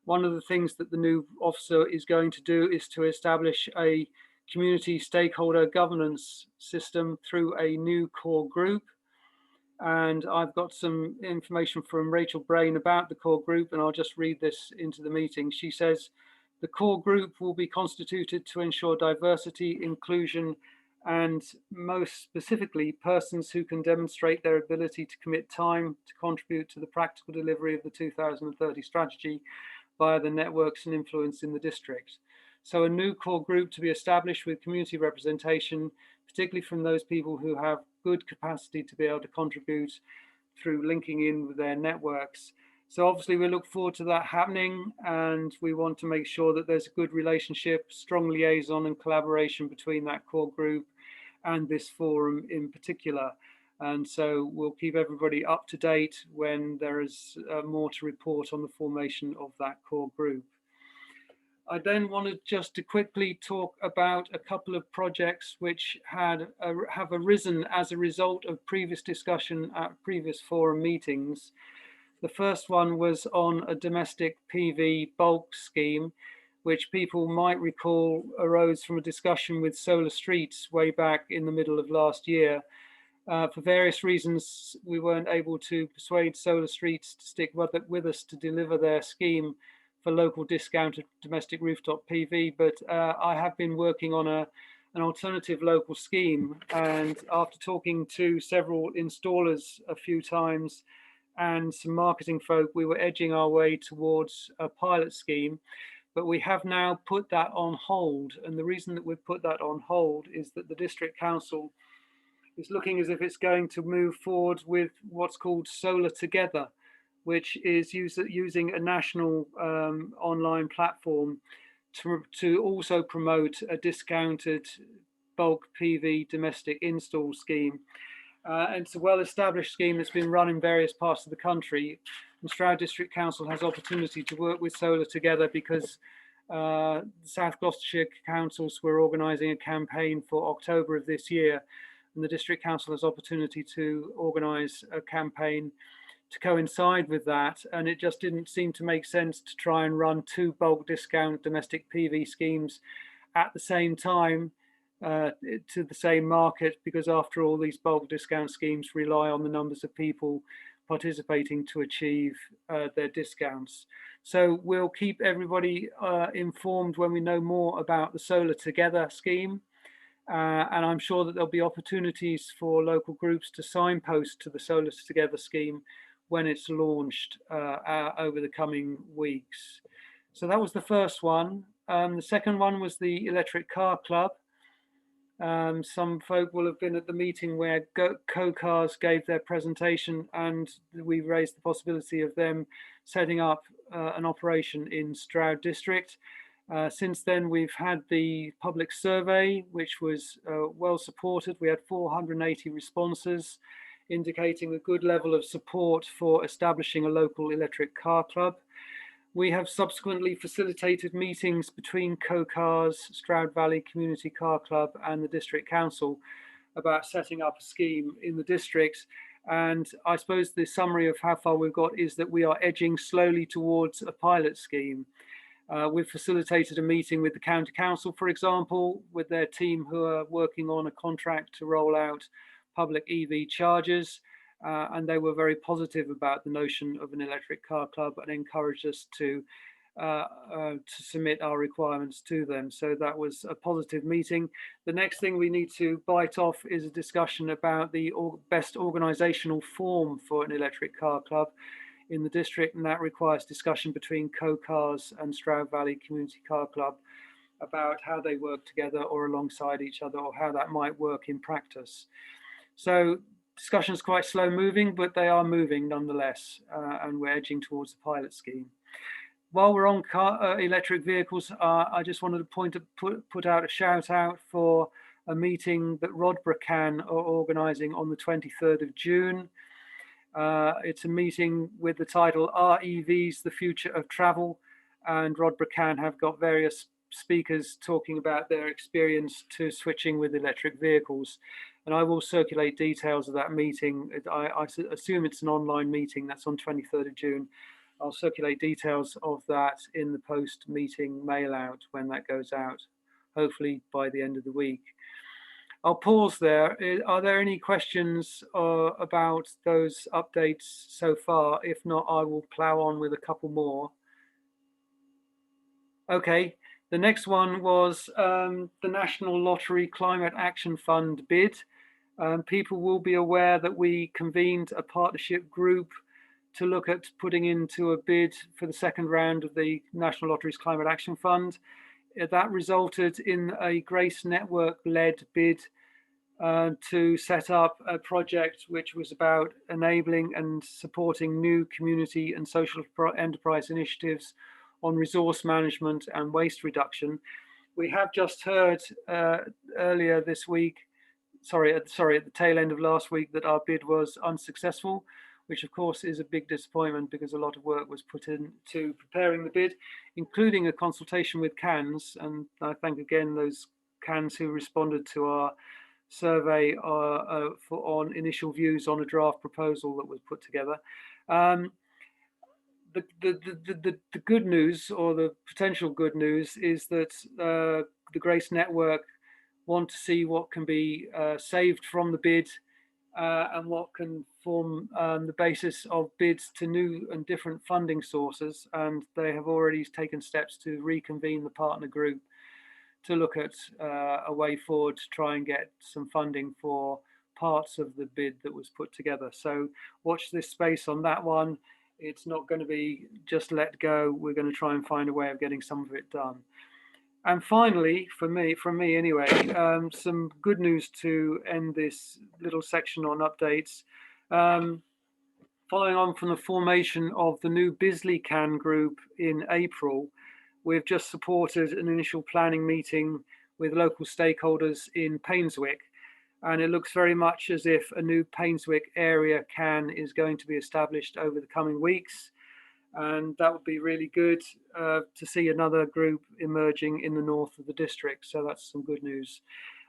One of the things that the new officer is going to do is to establish a community stakeholder governance system through a new core group. And I've got some information from Rachel Brain about the core group, and I'll just read this into the meeting. She says, the core group will be constituted to ensure diversity, inclusion, and most specifically, persons who can demonstrate their ability to commit time to contribute to the practical delivery of the 2030 strategy via the networks and influence in the district. So a new core group to be established with community representation, particularly from those people who have good capacity to be able to contribute through linking in with their networks. So obviously we look forward to that happening, and we want to make sure that there's a good relationship, strong liaison and collaboration between that core group and this forum in particular. And so we'll keep everybody up to date when there is more to report on the formation of that core group. I then wanted just to quickly talk about a couple of projects which have arisen as a result of previous discussion at previous forum meetings. The first one was on a domestic PV bulk scheme, which people might recall arose from a discussion with Solar Streets way back in the middle of last year. For various reasons, we weren't able to persuade Solar Streets to stick with us to deliver their scheme for local discounted domestic rooftop PV, but I have been working on an alternative local scheme, and after talking to several installers a few times and some marketing folk, we were edging our way towards a pilot scheme, but we have now put that on hold. And the reason that we've put that on hold is that the District Council is looking as if it's going to move forward with what's called Solar Together, which is using a national online platform to also promote a discounted bulk PV domestic install scheme. And it's a well-established scheme that's been run in various parts of the country. And Stroud District Council has opportunity to work with Solar Together because South Gloucestershire councils were organising a campaign for October of this year, and the District Council has opportunity to organise a campaign to coincide with that, and it just didn't seem to make sense to try and run two bulk discount domestic PV schemes at the same time to the same market, because after all, these bulk discount schemes rely on the numbers of people participating to achieve their discounts. So we'll keep everybody informed when we know more about the Solar Together scheme, and I'm sure that there'll be opportunities for local groups to signpost to the Solar Together scheme when it's launched over the coming weeks. So that was the first one. The second one was the Electric Car Club. Some folk will have been at the meeting where Co-Cars gave their presentation, and we raised the possibility of them setting up an operation in Stroud District. Since then, we've had the public survey, which was well supported. We had 480 responses, indicating a good level of support for establishing a local electric car club. We have subsequently facilitated meetings between Co-Cars, Stroud Valley Community Car Club and the District Council about setting up a scheme in the district. And I suppose the summary of how far we've got is that we are edging slowly towards a pilot scheme. We've facilitated a meeting with the County Council, for example, with their team who are working on a contract to roll out public EV chargers. And they were very positive about the notion of an electric car club and encouraged us to submit our requirements to them. So that was a positive meeting. The next thing we need to bite off is a discussion about the best organisational form for an electric car club in the district, and that requires discussion between Co-Cars and Stroud Valley Community Car Club about how they work together or alongside each other, or how that might work in practice. So discussion's quite slow moving, but they are moving nonetheless, and we're edging towards the pilot scheme. While we're on electric vehicles, I just wanted to put out a shout out for a meeting that Rodborough CAN are organising on the 23rd of June. It's a meeting with the title, Are EVs the Future of Travel? And Rodborough CAN have got various speakers talking about their experience to switching with electric vehicles. And I will circulate details of that meeting. I assume it's an online meeting. That's on 23rd of June. I'll circulate details of that in the post-meeting mail out when that goes out, hopefully by the end of the week. I'll pause there. Are there any questions about those updates so far? If not, I will plow on with a couple more. Okay, the next one was the National Lottery Climate Action Fund bid. People will be aware that we convened a partnership group to look at putting into a bid for the second round of the National Lotteries Climate Action Fund. That resulted in a Grace Network-led bid to set up a project which was about enabling and supporting new community and social enterprise initiatives on resource management and waste reduction. We have just heard earlier this week, at the tail end of last week, that our bid was unsuccessful, which of course is a big disappointment because a lot of work was put into preparing the bid, including a consultation with CANs. And I thank again those CANs who responded to our survey on initial views on a draft proposal that was put together. The good news, or the potential good news, is that the Grace Network want to see what can be saved from the bid and what can form the basis of bids to new and different funding sources. And they have already taken steps to reconvene the partner group to look at a way forward to try and get some funding for parts of the bid that was put together. So watch this space on that one. It's not going to be just let go. We're going to try and find a way of getting some of it done. And finally, from me anyway, some good news to end this little section on updates. Following on from the formation of the new Bisley CAN group in April, we've just supported an initial planning meeting with local stakeholders in Painswick. And it looks very much as if a new Painswick area CAN is going to be established over the coming weeks. And that would be really good to see another group emerging in the north of the district. So that's some good news.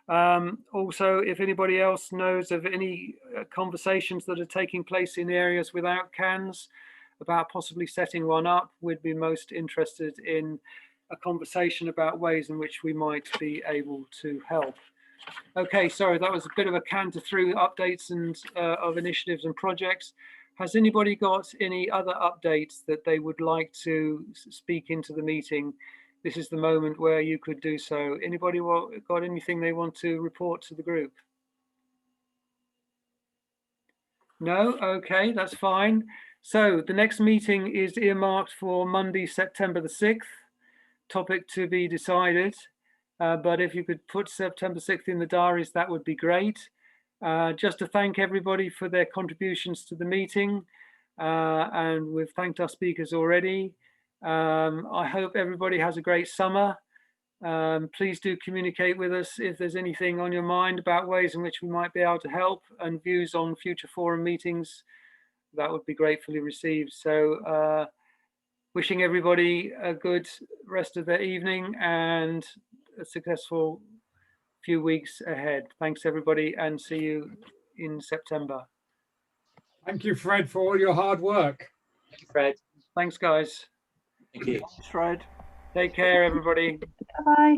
Also, if anybody else knows of any conversations that are taking place in areas without CANs about possibly setting one up, we'd be most interested in a conversation about ways in which we might be able to help. Okay, sorry, that was a bit of a canter through updates and of initiatives and projects. Has anybody got any other updates that they would like to speak into the meeting? This is the moment where you could do so. Anybody got anything they want to report to the group? No? Okay, that's fine. So the next meeting is earmarked for Monday, September the 6th. Topic to be decided. But if you could put September 6th in the diaries, that would be great. Just to thank everybody for their contributions to the meeting. And we've thanked our speakers already. I hope everybody has a great summer. Please do communicate with us if there's anything on your mind about ways in which we might be able to help, and views on future forum meetings. That would be gratefully received. So wishing everybody a good rest of their evening and a successful few weeks ahead. Thanks everybody, and see you in September. Thank you, Fred, for all your hard work. Thank you, Fred. Thanks, guys. Thank you. Thanks, Fred. Take care, everybody. Bye-bye.